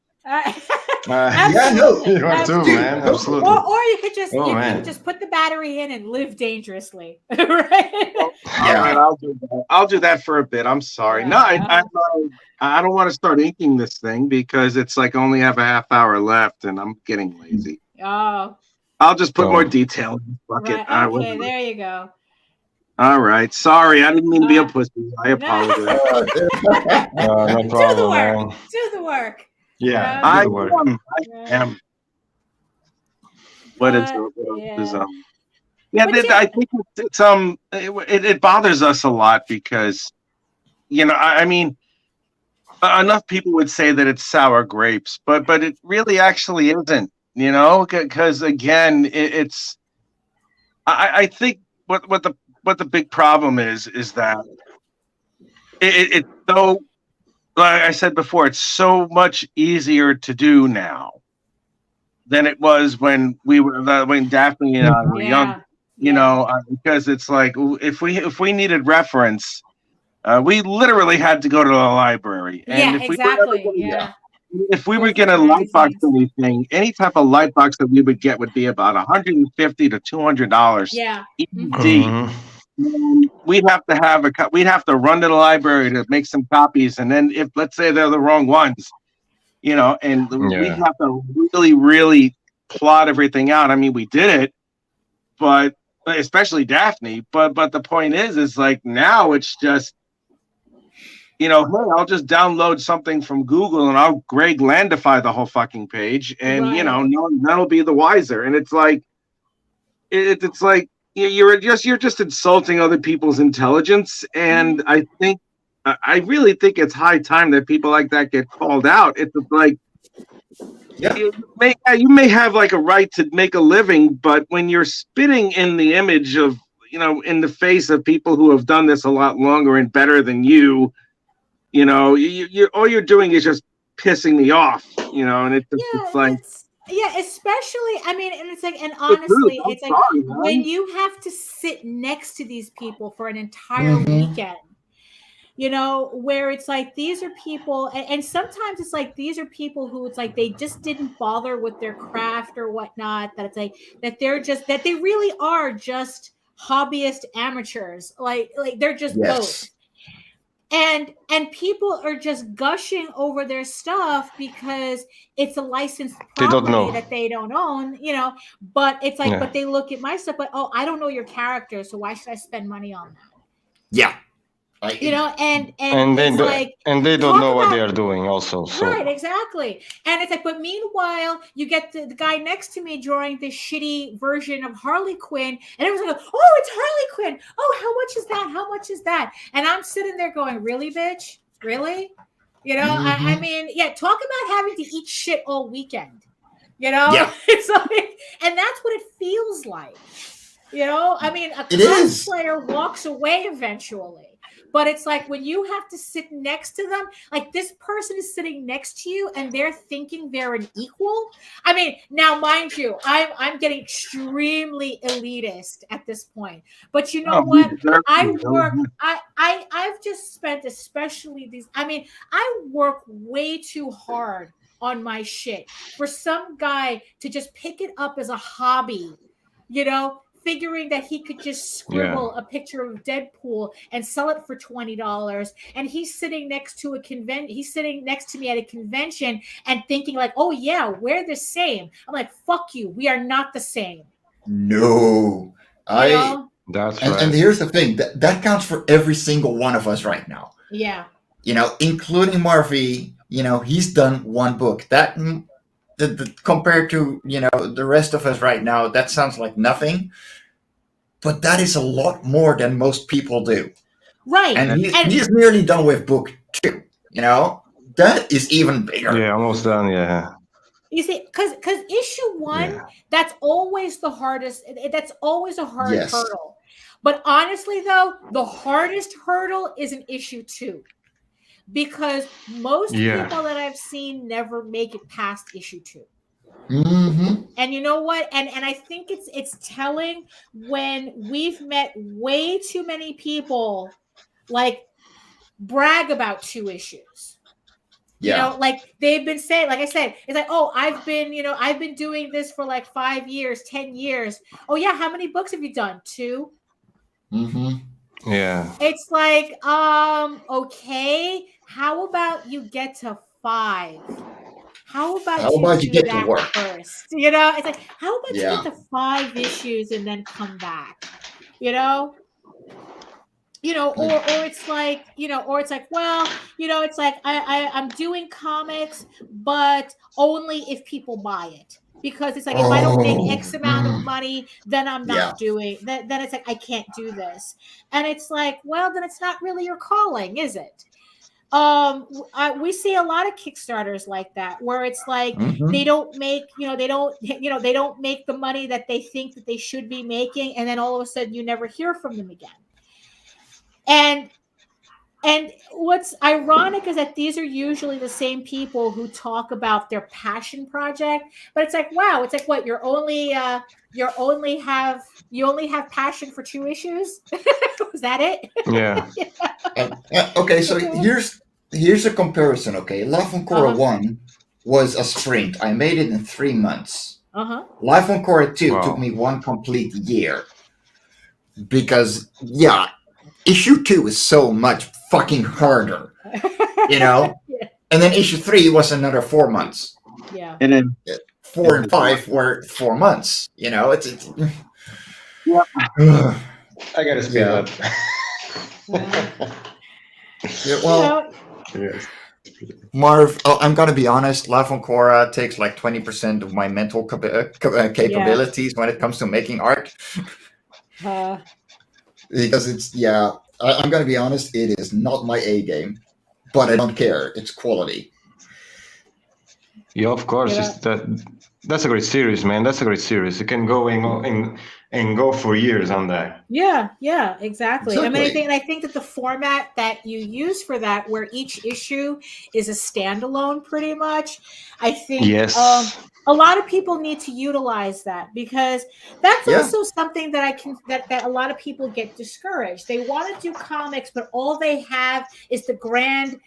Yeah, no, you are too, man. Absolutely. Or you could just can just put the battery in and live dangerously, right? All right, I'll do that for a bit. I'm sorry. No, I don't want to start inking this thing because it's like I only have a half hour left, and I'm getting lazy. Oh. I'll just put more detail in the bucket. Right. Okay, there you go. All right. Sorry, I didn't mean to be a pussy. I apologize. No problem, man. Do the work. Yeah, I am. What is I think it bothers us a lot because I mean enough people would say that it's sour grapes, but it really actually isn't, because again it's I think what the big problem is that it's so, like I said before, it's so much easier to do now than it was when when Daphne and I were young. Because it's like if we needed reference, we literally had to go to the library. And if we were going to lightbox anything, any type of lightbox that we would get would be about $150 to $200. Yeah. ED. We'd have to run to the library to make some copies, and then if let's say they're the wrong ones, we'd have to really, really plot everything out. I mean, we did it, but especially Daphne. But the point is like now it's just, hey, I'll just download something from Google and I'll Greg Landify the whole fucking page, and that'll be the wiser. And it's like, it's like. You're just insulting other people's intelligence, and I really think it's high time that people like that get called out. It's like, you may have like a right to make a living, but when you're spitting in the image of in the face of people who have done this a lot longer and better than you, you all you're doing is just pissing me off, and it's like. Yeah, especially, I mean, and it's like, and honestly, it's like when you have to sit next to these people for an entire weekend, where it's like these are people, and sometimes it's like these are people who it's like they just didn't bother with their craft or whatnot, that it's like that they really are just hobbyist amateurs, like they're just both. And people are just gushing over their stuff because it's a licensed property that they don't own, but it's like, but they look at my stuff, but I don't know your character, so why should I spend money on that? Yeah. And they don't know what they are doing also. So. Right, exactly. And it's like, but meanwhile, you get the guy next to me drawing this shitty version of Harley Quinn, and it was like, oh, it's Harley Quinn. Oh, how much is that? How much is that? And I'm sitting there going, really, bitch? Really? I mean, talk about having to eat shit all weekend. It's like, and that's what it feels like. I mean, a cosplayer walks away eventually. But it's like when you have to sit next to them, like this person is sitting next to you and they're thinking they're an equal. I mean, now mind you, I'm getting extremely elitist at this point. But you know what? I've just spent, especially these, I mean, I work way too hard on my shit for some guy to just pick it up as a hobby, figuring that he could just scribble a picture of Deadpool and sell it for $20, and he's sitting next to he's sitting next to me at a convention and thinking like, oh yeah, we're the same. I'm like, fuck you, we are not the same. No, that's right. And here's the thing, that counts for every single one of us right now. Yeah. Including MarV. He's done one book. That compared to the rest of us right now, that sounds like nothing, but that is a lot more than most people do. Right. And he's nearly done with book 2. That is even bigger. Yeah, almost done. Yeah. You see, because issue 1, that's always the hardest. That's always a hard hurdle. But honestly, though, the hardest hurdle is in issue 2. Because most people that I've seen never make it past issue 2. Mm-hmm. And you know what? And I think it's telling when we've met way too many people like brag about 2 issues. Like they've been saying, like I said, it's like, oh, I've been doing this for like 5 years, 10 years. Oh yeah, how many books have you done? 2? Mm-hmm. Yeah. It's like, okay, how about you get to 5? How about you get to work first? It's like, how about you get to 5 issues and then come back? Or it's like, or it's like, well, it's like I'm doing comics, but only if people buy it. Because it's like, if I don't make X amount of money, then I'm not doing that. Then it's like, I can't do this. And it's like, well, then it's not really your calling, is it? We see a lot of Kickstarters like that, where it's like they don't make, they don't make the money that they think that they should be making, and then all of a sudden you never hear from them again. And what's ironic is that these are usually the same people who talk about their passion project, but it's like, wow, it's like, what, you only have passion for 2 issues? Was that it? Yeah. Okay, so here's a comparison. Okay, Life on Korra 1 was a sprint. I made it in 3 months. Life on Korra 2 took me 1 complete year. Because issue 2 is so much fucking harder, And then issue 3 was another 4 months. Yeah. And then 4 and 5 were 4 months. It's I gotta speed up. MarV, I'm gonna be honest. Life on Korra takes like 20% of my mental capabilities when it comes to making art. Because it's I'm gonna be honest, it is not my A game, but I don't care. It's quality. Yeah, of course. That's a great series, man. That's a great series. It can go and go for years on that. Yeah, exactly. I mean, I think that the format that you use for that, where each issue is a standalone, pretty much, I think a lot of people need to utilize that, because that's also something that that a lot of people get discouraged. They want to do comics, but all they have is the grand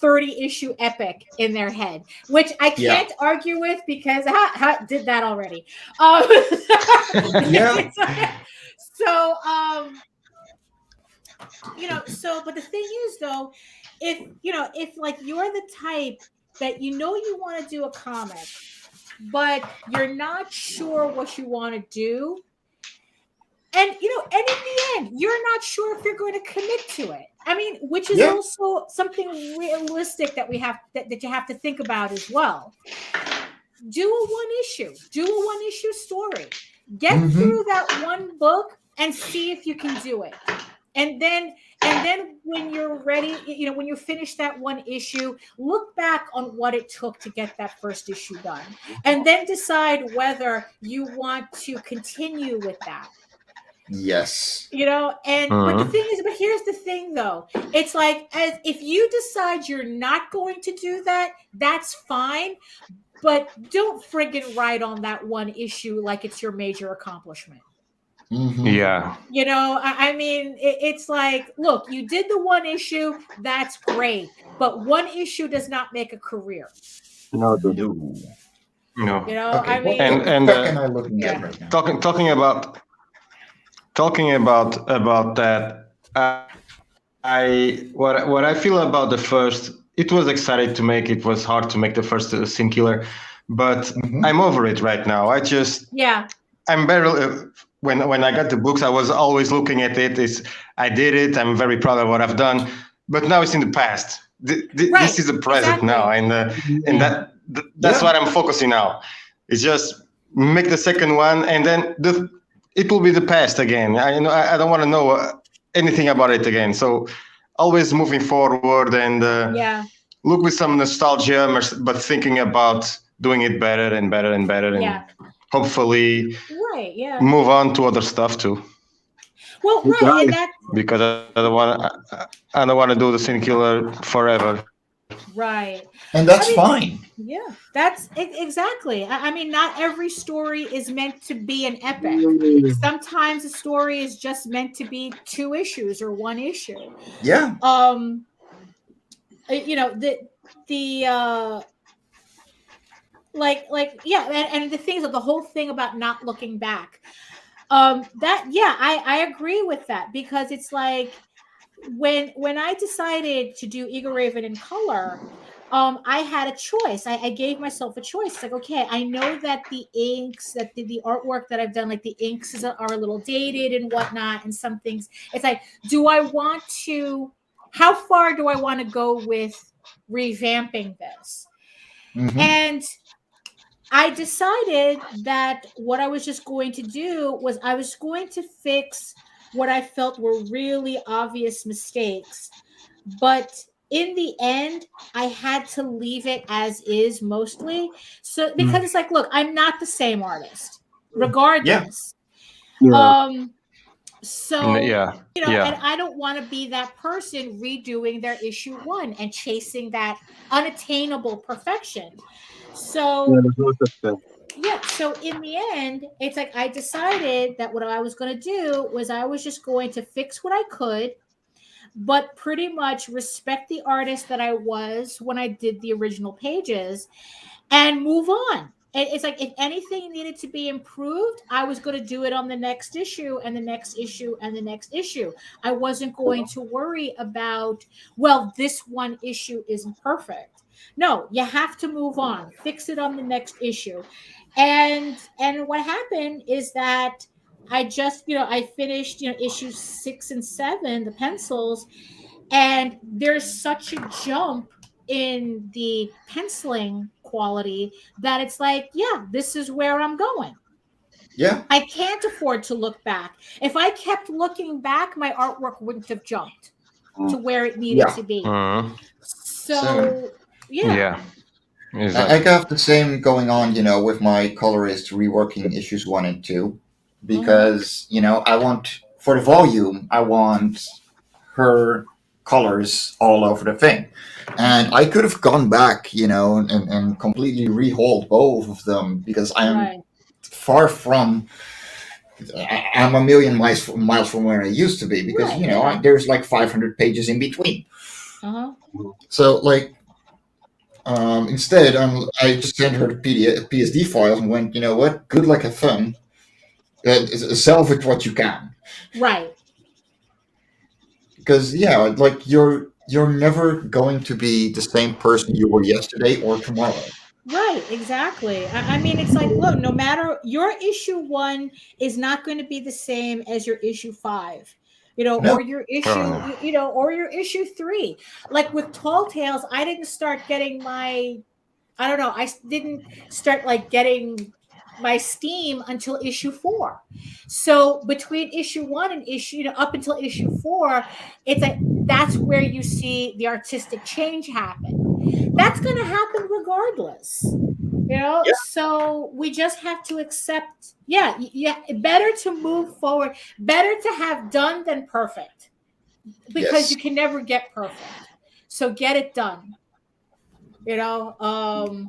30-issue epic in their head, which I can't argue with, because I did that already. So, but the thing is, though, if like you're the type that you want to do a comic, but you're not sure what you want to do, and in the end, you're not sure if you're going to commit to it. I mean, which is also something realistic that that you have to think about as well. Do a one-issue story. Get through that one book and see if you can do it. And then when you're ready, when you finish that one issue, look back on what it took to get that first issue done, and then decide whether you want to continue with that. Yes. But here's the thing, though. It's like, if you decide you're not going to do that, that's fine. But don't friggin' write on that one issue like it's your major accomplishment. Yeah. I mean, it's like, look, you did the one issue, that's great. But one issue does not make a career. No. Okay, I mean, what am I looking at right now? Talking about that, what I feel about the first, it was exciting to make. It was hard to make the first Sin Killer, but I'm over it right now. I'm barely. When I got the books, I was always looking at it. I did it. I'm very proud of what I've done, but now it's in the past. This is the present now, and that's what I'm focusing now. It's just make the second one, and then it will be the past again. I don't want to know anything about it again. So always moving forward and look with some nostalgia, but thinking about doing it better and better and better, and hopefully move on to other stuff too. Well, right, and that, because I don't want to do the Sin Killer forever. Right. And that's fine. Yeah, that's exactly. I mean, not every story is meant to be an epic. Sometimes a story is just meant to be 2 issues or 1 issue. Yeah. And the things of the whole thing about not looking back. I agree with that, because it's like, when I decided to do Eagle Raven in color, I had a choice. I gave myself a choice. It's like, okay, I know that the inks, that the artwork that I've done, like the inks are a little dated and whatnot, and some things. It's like, how far do I want to go with revamping this? And I decided that what I was just going to do was I was going to fix what I felt were really obvious mistakes. But in the end, I had to leave it as is mostly. So because it's like, look, I'm not the same artist, regardless. And I don't want to be that person redoing their issue 1 and chasing that unattainable perfection. So so in the end, it's like, I decided that what I was going to do was I was just going to fix what I could, but pretty much respect the artist that I was when I did the original pages and move on. It's like, if anything needed to be improved, I was going to do it on the next issue and the next issue and the next issue. I wasn't going to worry about, well, this one issue isn't perfect. No, you have to move on, fix it on the next issue. And what happened is that I just, I finished, issues 6 and 7, the pencils, and there's such a jump in the penciling quality that it's like, this is where I'm going. Yeah. I can't afford to look back. If I kept looking back, my artwork wouldn't have jumped to where it needed to be. So, I have the same going on, with my colorist reworking issues 1 and 2, because I want, for the volume, I want her colors all over the thing, and I could have gone back, and completely rehauled both of them, because I'm far from. I'm a million miles from where I used to be, because there's like 500 pages in between. So instead, I just sent her the PSD files and went, you know what? Good luck, have fun. Salvage what you can. Right. Because you're never going to be the same person you were yesterday or tomorrow. Right, exactly. I mean, it's like, look, no matter, your issue 1 is not going to be the same as your issue 5. Or your issue, or your issue 3. Like with Tall Tales, I didn't start getting I didn't start getting my steam until issue 4. So between issue 1 and up until issue 4, it's like, that's where you see the artistic change happen. That's going to happen regardless. So we just have to accept, better to move forward, better to have done than perfect, because you can never get perfect. So get it done, and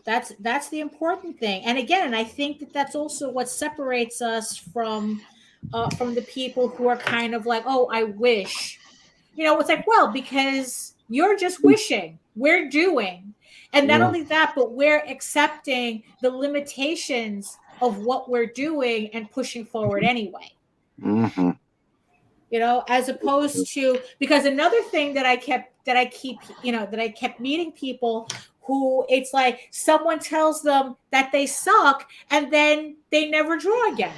that's the important thing. And again, I think that's also what separates us from the people who are kind of like, oh, I wish, it's like, well, because you're just wishing, we're doing. And not only that, but we're accepting the limitations of what we're doing and pushing forward anyway. Mm-hmm. As opposed to, because another thing that I kept meeting people who, it's like someone tells them that they suck and then they never draw again.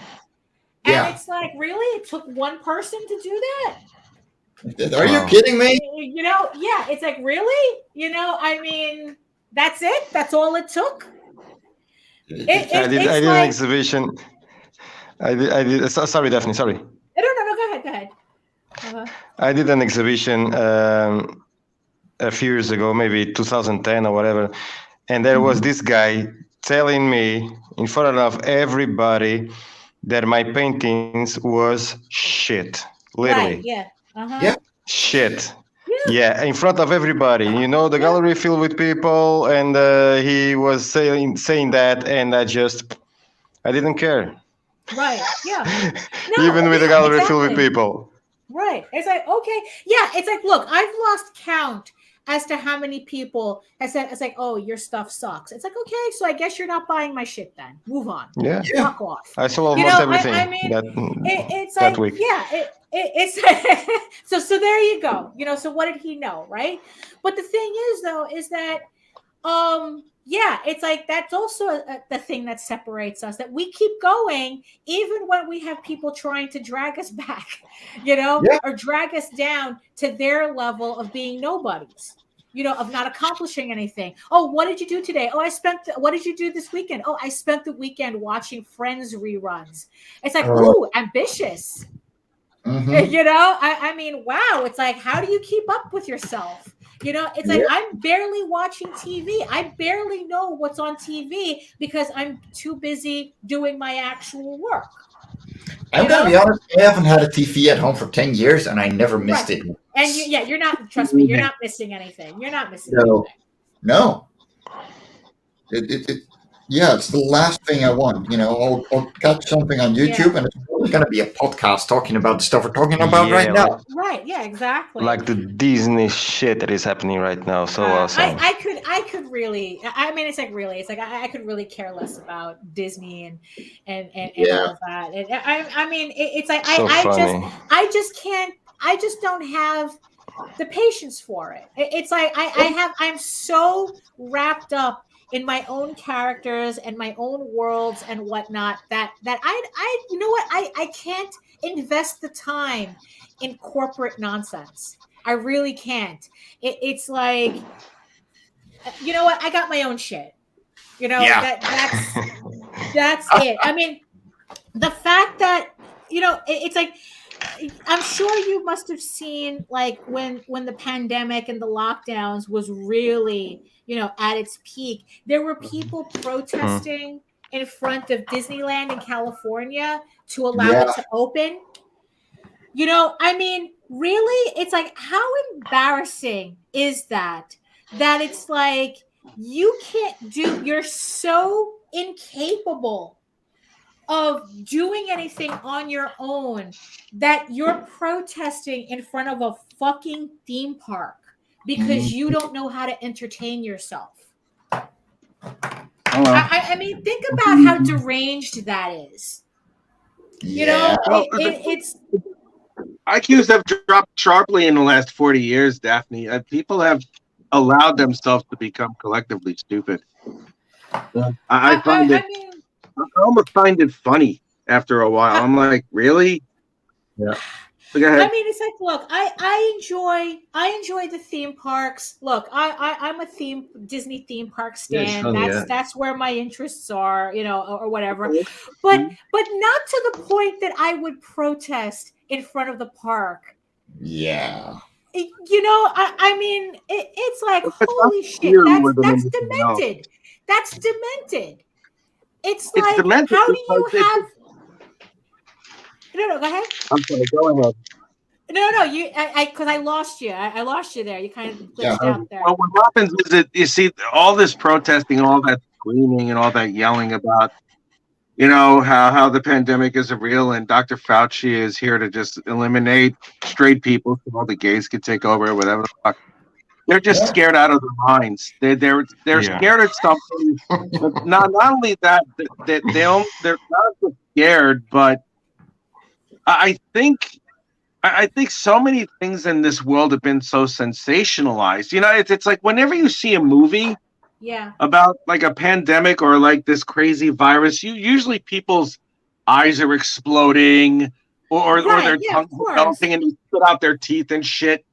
And it's like, really? It took one person to do that? Are you kidding me? It's like, really? I mean, that's it? That's all it took? I did an exhibition. I did. Sorry, Daphne. Sorry. No. Go ahead. Uh-huh. I did an exhibition a few years ago, maybe 2010 or whatever, and there was this guy telling me in front of everybody that my paintings was shit. Literally. Right, yeah. Uh-huh. Shit. Yeah, in front of everybody. The gallery filled with people, and he was saying that, and I didn't care. Right, yeah. Even with the gallery filled with people. Right. It's like, okay. Yeah, it's like, look, I've lost count as to how many people have said, it's like, oh, your stuff sucks. It's like, okay, so I guess you're not buying my shit then. Move on. Yeah. Fuck off. I saw almost everything it's that like, week. Yeah, it's so there you go. So what did he know, right? But the thing is, though, is that it's like, that's also the thing that separates us, that we keep going even when we have people trying to drag us back, or drag us down to their level of being nobodies, of not accomplishing anything. Oh, what did you do today? Oh, what did you do this weekend? Oh, I spent the weekend watching Friends reruns. It's like, ooh, ambitious. Mm-hmm. I mean, wow. It's like, how do you keep up with yourself? It's like, I'm barely watching TV. I barely know what's on TV because I'm too busy doing my actual work. I'm going to be honest, I haven't had a TV at home for 10 years and I never missed it. And you're not, trust me, you're not missing anything. You're not missing anything. No. It's the last thing I want. I'll catch something on YouTube and it's probably going to be a podcast talking about the stuff we're talking about right now. Right, yeah, exactly. Like the Disney shit that is happening right now. So awesome. I could really, I mean, it's like, really, it's like, I could really care less about Disney and all of that. And I mean, it's like, I just don't have the patience for it. It's like, I'm so wrapped up in my own characters and my own worlds and whatnot that I you know what, I can't invest the time in corporate nonsense. I really can't. It's like, you know what, I got my own shit. That's it. I mean, the fact that it's like, I'm sure you must have seen like when the pandemic and the lockdowns was really, at its peak, there were people protesting in front of Disneyland in California to allow it to open. I mean, really, it's like, how embarrassing is that it's like you're so incapable of doing anything on your own that you're protesting in front of a fucking theme park because you don't know how to entertain yourself. I mean, think about how deranged that is. It's IQs have dropped sharply in the last 40 years, Daphne. People have allowed themselves to become collectively stupid. I almost find it funny after a while. I'm like, really? Yeah. I mean, it's like, look, I enjoy the theme parks. Look, I'm a Disney theme park stan. That's where my interests are, or whatever. But not to the point that I would protest in front of the park. Yeah. I mean, it's like, holy shit, that's demented. That's demented. It's like, demented, how do you have? No, go ahead. I'm sorry, go ahead. No, because I lost you. I lost you there. You kind of glitched out there. Well, what happens is that you see all this protesting, all that screaming, and all that yelling about, how the pandemic isn't real, and Dr. Fauci is here to just eliminate straight people so all the gays can take over, or whatever the fuck. They're just scared out of their minds. They're scared of something. not only that they're not just scared, but I think so many things in this world have been so sensationalized. It's like whenever you see a movie about like a pandemic or like this crazy virus, usually people's eyes are exploding or their tongues are developing and they spit out their teeth and shit.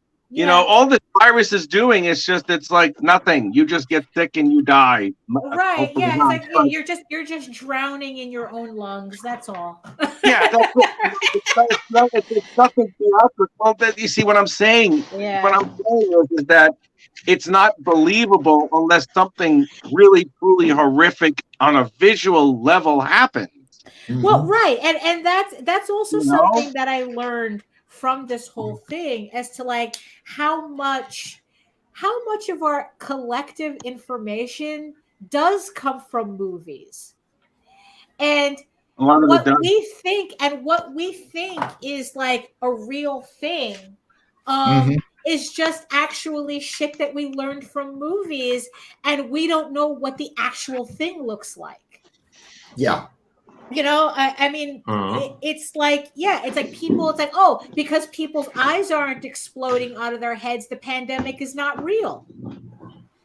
All the virus is doing is it's like nothing. You just get sick and you die. Right. Yeah. It's like you're just drowning in your own lungs. That's all. Yeah. That's it's nothing theatrical. You see what I'm saying? Yeah. What I'm saying is that it's not believable unless something really, truly horrific on a visual level happens. Well, right. And that's also something that I learned from this whole thing as to like how much of our collective information does come from movies, and what we think is like a real thing is just actually shit that we learned from movies, and we don't know what the actual thing looks like. Yeah. I mean, it's like people, it's like, oh, because people's eyes aren't exploding out of their heads, the pandemic is not real.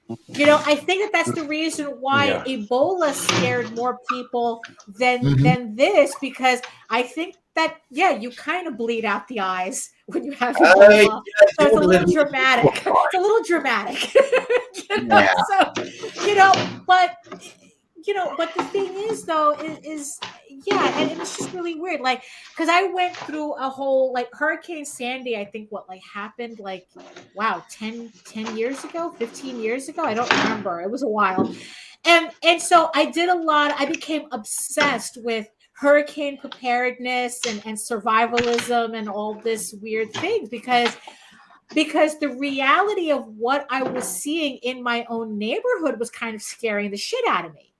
I think that's the reason why Ebola scared more people than this, because I think that, you kind of bleed out the eyes when you have Ebola. So it's a little dramatic. It's a little dramatic. But the thing is, though, is and it's just really weird. Like, because I went through a whole, like, Hurricane Sandy, I think happened, 10 years ago, 15 years ago? I don't remember. It was a while. And so I became obsessed with hurricane preparedness and survivalism and all this weird things because the reality of what I was seeing in my own neighborhood was kind of scaring the shit out of me.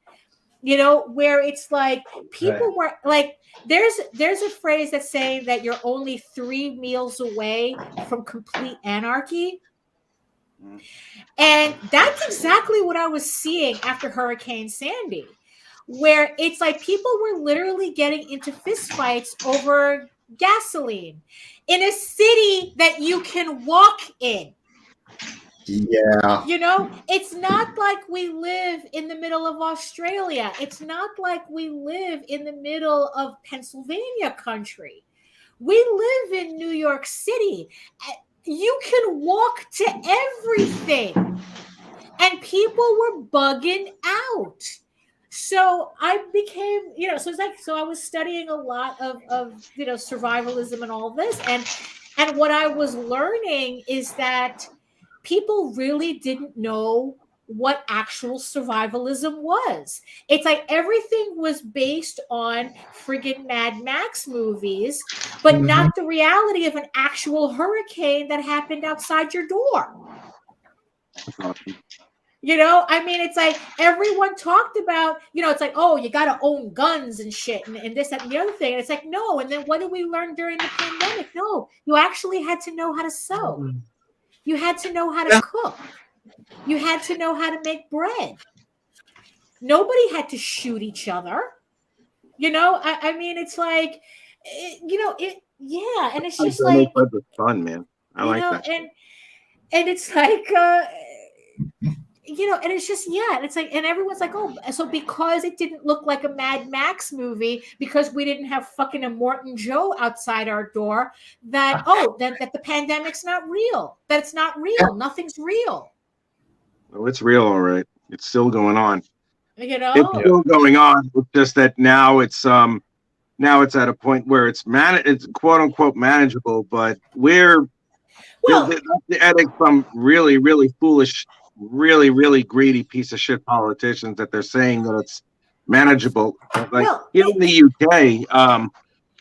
Where it's like people were like, there's a phrase that's saying that you're only 3 meals away from complete anarchy. And that's exactly what I was seeing after Hurricane Sandy, where it's like people were literally getting into fistfights over gasoline in a city that you can walk in. Yeah. It's not like we live in the middle of Australia. It's not like we live in the middle of Pennsylvania country. We live in New York City. You can walk to everything. And people were bugging out. So I became, so it's like, so I was studying a lot of survivalism and all this, and what I was learning is that people really didn't know what actual survivalism was. It's like everything was based on friggin' Mad Max movies, but not the reality of an actual hurricane that happened outside your door. I mean, it's like everyone talked about, it's like, oh, you got to own guns and shit and this, that, and the other thing. And it's like, no. And then what did we learn during the pandemic? No, you actually had to know how to sew. You had to know how to cook. You had to know how to make bread. Nobody had to shoot each other. I mean, it's like, and it's just like. It's fun, man. I like that. And it's like, and it's just, and it's like, and everyone's like, oh, so because it didn't look like a Mad Max movie, because we didn't have fucking Immortan Joe outside our door, that the pandemic's not real, that it's not real, nothing's real. Well, it's real, all right. It's still going on. It's still going on. It's just that now it's at a point where it's quote unquote manageable, but the ethics from really, really foolish, really, really greedy piece of shit politicians that they're saying that it's manageable. Like in the UK,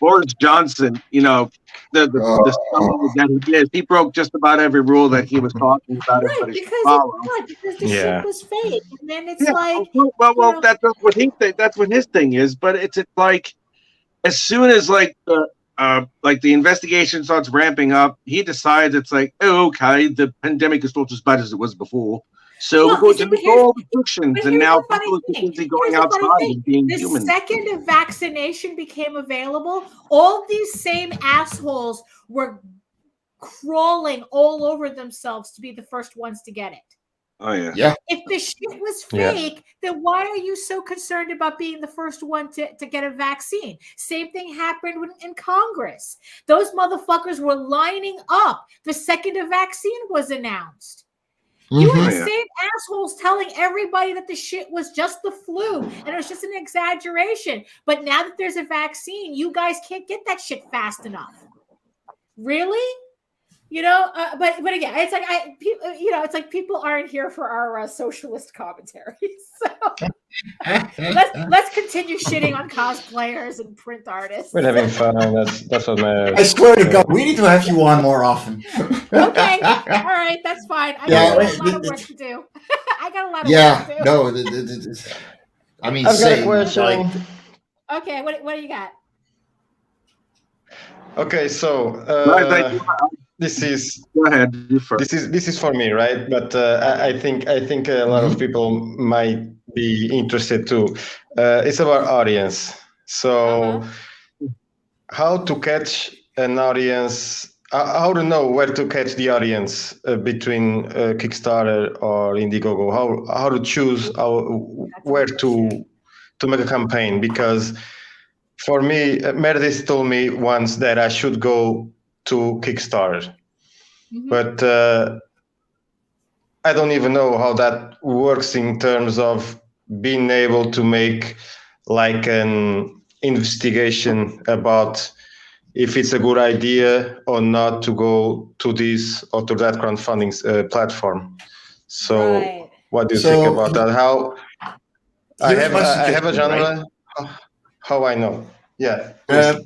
Boris Johnson, the that he did, he broke just about every rule that he was talking about. Right, because the shit was fake, and then it's like, well, that's what he thinks. That's what his thing is. But it's like, as soon as the investigation starts ramping up, he decides it's like, oh, okay, the pandemic is not as bad as it was before. So we're going to make all restrictions, and now people are busy going outside and being human. The second a vaccination became available, all these same assholes were crawling all over themselves to be the first ones to get it. Oh, yeah. If the shit was fake, then why are you so concerned about being the first one to get a vaccine? Same thing happened in Congress. Those motherfuckers were lining up the second a vaccine was announced. You were the same assholes telling everybody that the shit was just the flu and it was just an exaggeration. But now that there's a vaccine, you guys can't get that shit fast enough. Really? But again, it's like it's like people aren't here for our socialist commentary. So let's continue shitting on cosplayers and print artists. We're having fun. That's what matters. I swear to God, we need to have you on more often. Okay, all right, that's fine. I got a lot of work to do. I got a lot of work to do. No, I mean, I've got a question. Okay, what do you got? Okay, so this is go ahead. This is for me, right? But I think a lot of people might be interested too. It's about audience. So how to catch an audience? How to know where to catch the audience between Kickstarter or Indiegogo? How to choose where to make a campaign? Because for me, Meredith told me once that I should go to Kickstarter, but I don't even know how that works in terms of being able to make like an investigation about if it's a good idea or not to go to this or to that crowdfunding platform. So what do you think about that? How I have a genre, right? How I know. Yeah.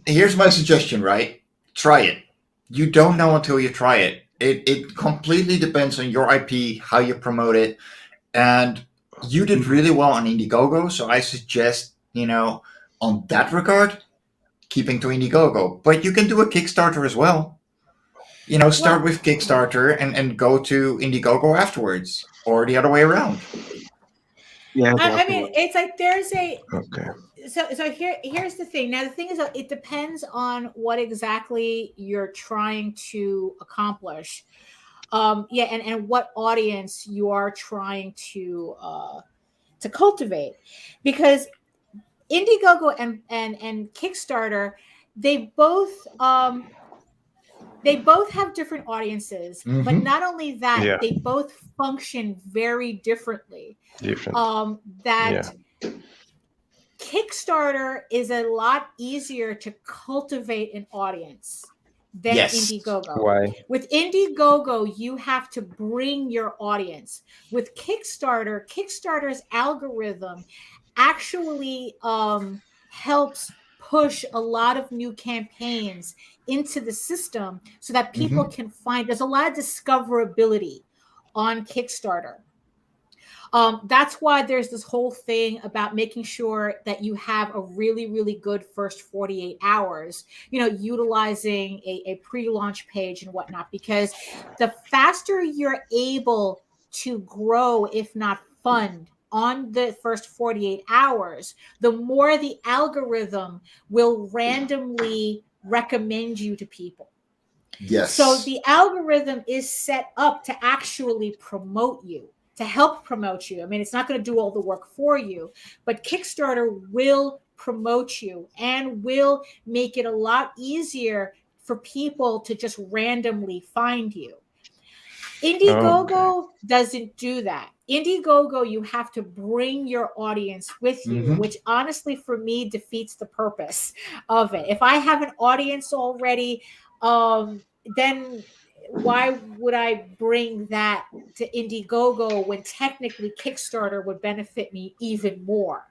Here's my suggestion, right? Try it. You don't know until you try it. It completely depends on your IP, how you promote it. And you did really well on Indiegogo, so I suggest, on that regard, keeping to Indiegogo. But you can do a Kickstarter as well. Start with Kickstarter and go to Indiegogo afterwards, or the other way around. Yeah. I mean, it's like there's a... Okay. So here's the thing. Now the thing is, it depends on what exactly you're trying to accomplish. And what audience you are trying to cultivate, because Indiegogo and Kickstarter, they both have different audiences, but not only that, they both function very differently. Kickstarter is a lot easier to cultivate an audience than Indiegogo. Why? With Indiegogo, you have to bring your audience. With Kickstarter's algorithm actually helps push a lot of new campaigns into the system so that people can find. There's a lot of discoverability on Kickstarter. That's why there's this whole thing about making sure that you have a really, really good first 48 hours, utilizing a pre-launch page and whatnot, because the faster you're able to grow, if not fund, on the first 48 hours, the more the algorithm will randomly recommend you to people. Yes. So the algorithm is set up to actually promote you, to help promote you. I mean, it's not going to do all the work for you, but Kickstarter will promote you and will make it a lot easier for people to just randomly find you. Indiegogo doesn't do that. Indiegogo, you have to bring your audience with you, which honestly for me defeats the purpose of it. If I have an audience already, then why would I bring that to Indiegogo when technically Kickstarter would benefit me even more?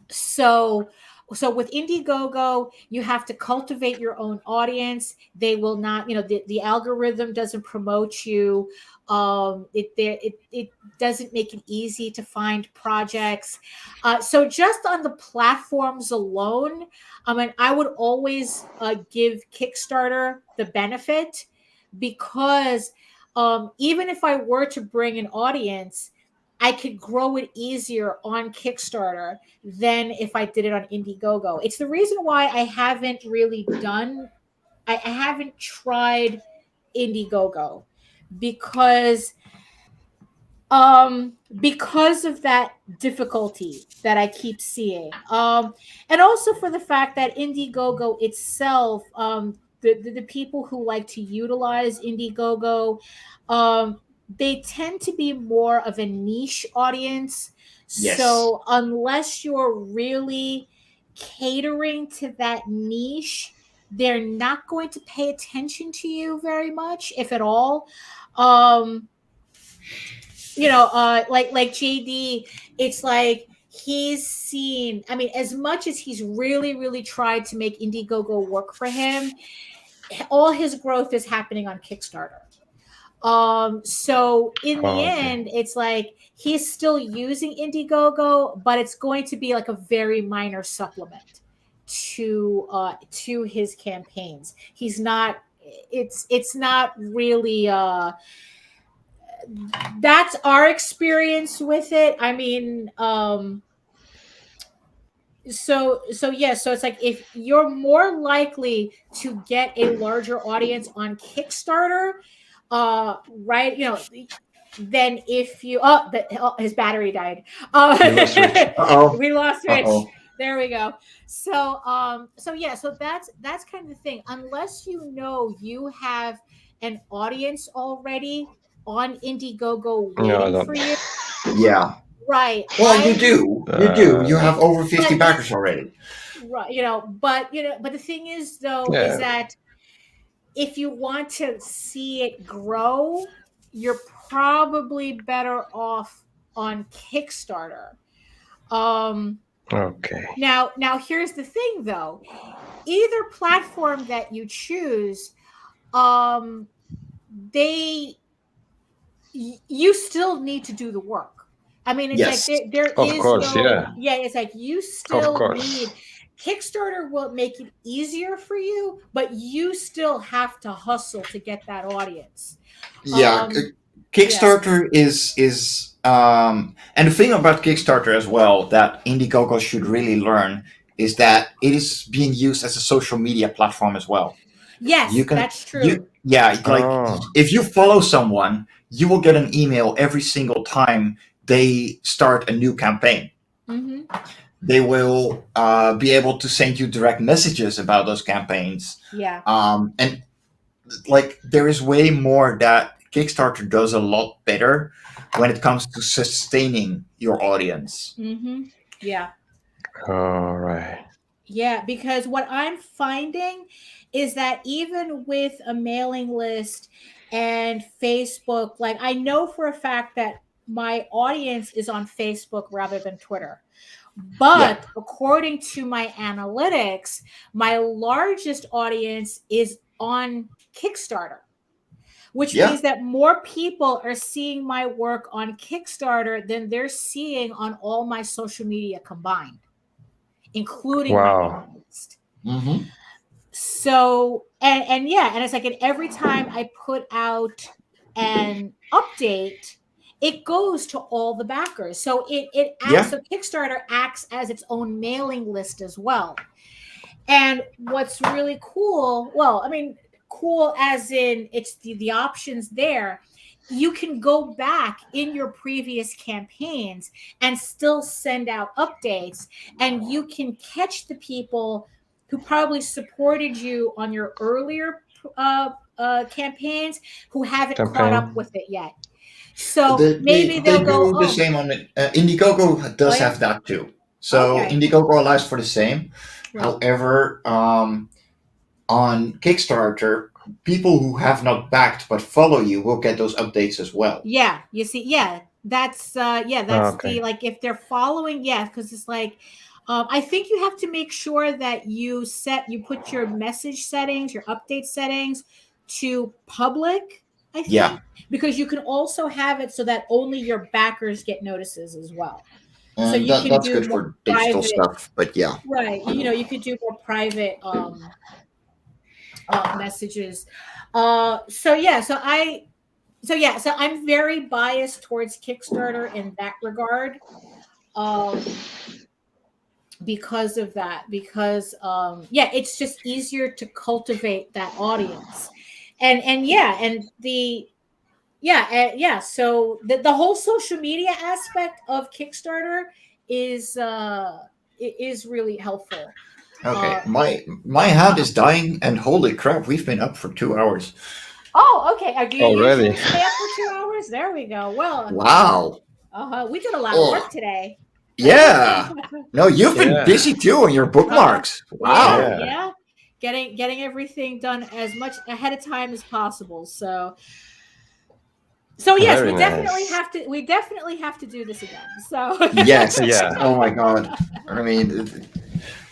So with Indiegogo, you have to cultivate your own audience. They will not, the algorithm doesn't promote you. It doesn't make it easy to find projects. So just on the platforms alone, I would always give Kickstarter the benefit, because even if I were to bring an audience, I could grow it easier on Kickstarter than if I did it on Indiegogo. It's the reason why I haven't really I haven't tried Indiegogo, because of that difficulty that I keep seeing. And also for the fact that Indiegogo itself, the people who like to utilize Indiegogo, they tend to be more of a niche audience. Yes. So unless you're really catering to that niche, they're not going to pay attention to you very much, if at all. Like JD, it's like he's seen, as much as he's really, really tried to make Indiegogo work for him, all his growth is happening on Kickstarter. So in the end, it's like he's still using Indiegogo, but it's going to be like a very minor supplement to his campaigns. He's not. It's not really. That's our experience with it. So it's like if you're more likely to get a larger audience on Kickstarter, right? Than if you his battery died. We lost Rich. There we go. So that's kind of the thing. Unless you have an audience already on Indiegogo waiting for you. Yeah. Right. Well, you do. You have over 50 backers already. Right. But the thing is though, is that if you want to see it grow, you're probably better off on Kickstarter. Okay. Now here's the thing though. Either platform that you choose, you still need to do the work. It's like there is course, it's like you still need. Kickstarter will make it easier for you, but you still have to hustle to get that audience. Kickstarter is and the thing about Kickstarter as well that Indiegogo should really learn is that it is being used as a social media platform as well. Yes, that's true. If you follow someone, you will get an email every single time they start a new campaign. Mm-hmm. They will be able to send you direct messages about those campaigns. Yeah. And there is way more that Kickstarter does a lot better when it comes to sustaining your audience. Mm-hmm. Yeah. All right. Yeah, because what I'm finding is that even with a mailing list and Facebook, like I know for a fact that my audience is on Facebook rather than Twitter. But according to my analytics, my largest audience is on Kickstarter, which means that more people are seeing my work on Kickstarter than they're seeing on all my social media combined, including my mailing list. Mm-hmm. So, and it's like, and every time I put out an update, it goes to all the backers. So it acts, so Kickstarter acts as its own mailing list as well. And what's really cool, well, I mean, cool as in it's the options there. You can go back in your previous campaigns and still send out updates, and you can catch the people who probably supported you on your earlier campaigns who haven't caught up with it yet. So maybe they'll go the same on it. Indiegogo does have that too. So Indiegogo allows for the same. Right. However, on Kickstarter, people who have not backed but follow you will get those updates as well. Yeah, you see, that's the, like, if they're following, because it's like, I think you have to make sure that you put your message settings, your update settings to public, I think, because you can also have it so that only your backers get notices as well. And so you can that's do good for digital stuff, but right. You could do more private messages. So I'm very biased towards Kickstarter in that regard. Because of that, because it's just easier to cultivate that audience, so the whole social media aspect of Kickstarter is really helpful. Okay, my hand is dying, and holy crap, we've been up for 2 hours. Oh, okay. Do you already stay up for 2 hours? There we go. Well, wow. We did a lot of work today. Yeah. No, you've been busy too on your bookmarks. Wow. Yeah. Getting everything done as much ahead of time as possible. So yes, we definitely have to do this again. So yes. Yeah. Oh my God. I mean,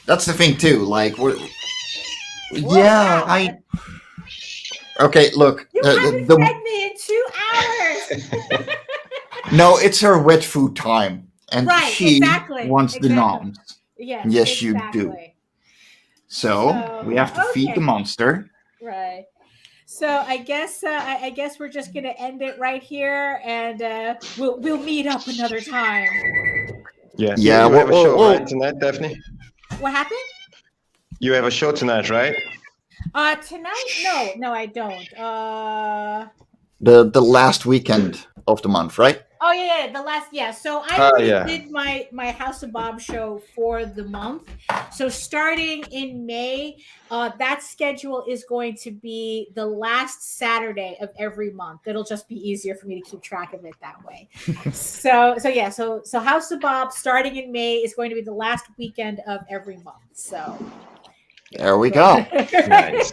that's the thing too. Like okay, look. You haven't fed me in 2 hours. No, it's her wet food time. And she wants the noms. Yes, you do. So we have to feed the monster. Right. So I guess we're just gonna end it right here, and we'll meet up another time. Yeah. Yeah. You have a show right tonight, Daphne? What happened? You have a show tonight, right? Tonight? No, I don't. The last weekend of the month, right? Oh yeah, the last So I did my House of Bob show for the month. So starting in May, that schedule is going to be the last Saturday of every month. It'll just be easier for me to keep track of it that way. So House of Bob starting in May is going to be the last weekend of every month. So there we go. Nice.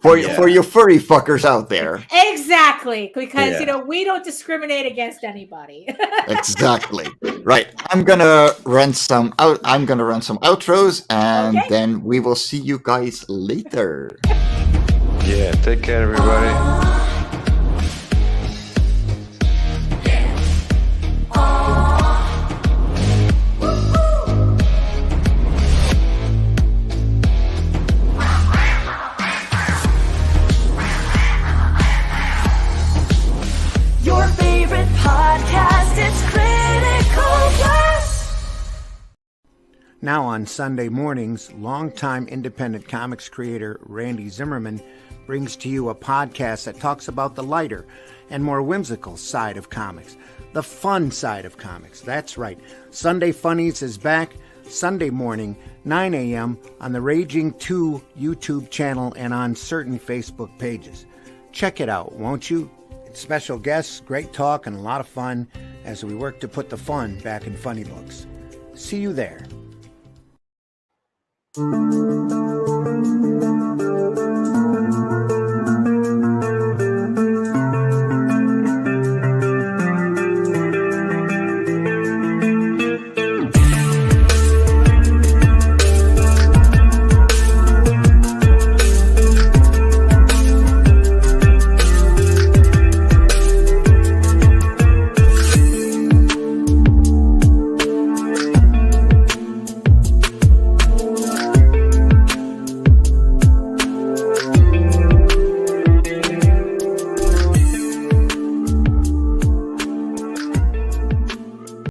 For you furry fuckers out there. Exactly, because we don't discriminate against anybody. Exactly. Right. I'm gonna run some outros, and then we will see you guys later. Yeah. Take care, everybody. Now on Sunday mornings, longtime independent comics creator Randy Zimmerman brings to you a podcast that talks about the lighter and more whimsical side of comics, the fun side of comics. That's right. Sunday Funnies is back Sunday morning, 9 a.m. on the Raging 2 YouTube channel and on certain Facebook pages. Check it out, won't you? It's special guests, great talk, and a lot of fun as we work to put the fun back in funny books. See you there.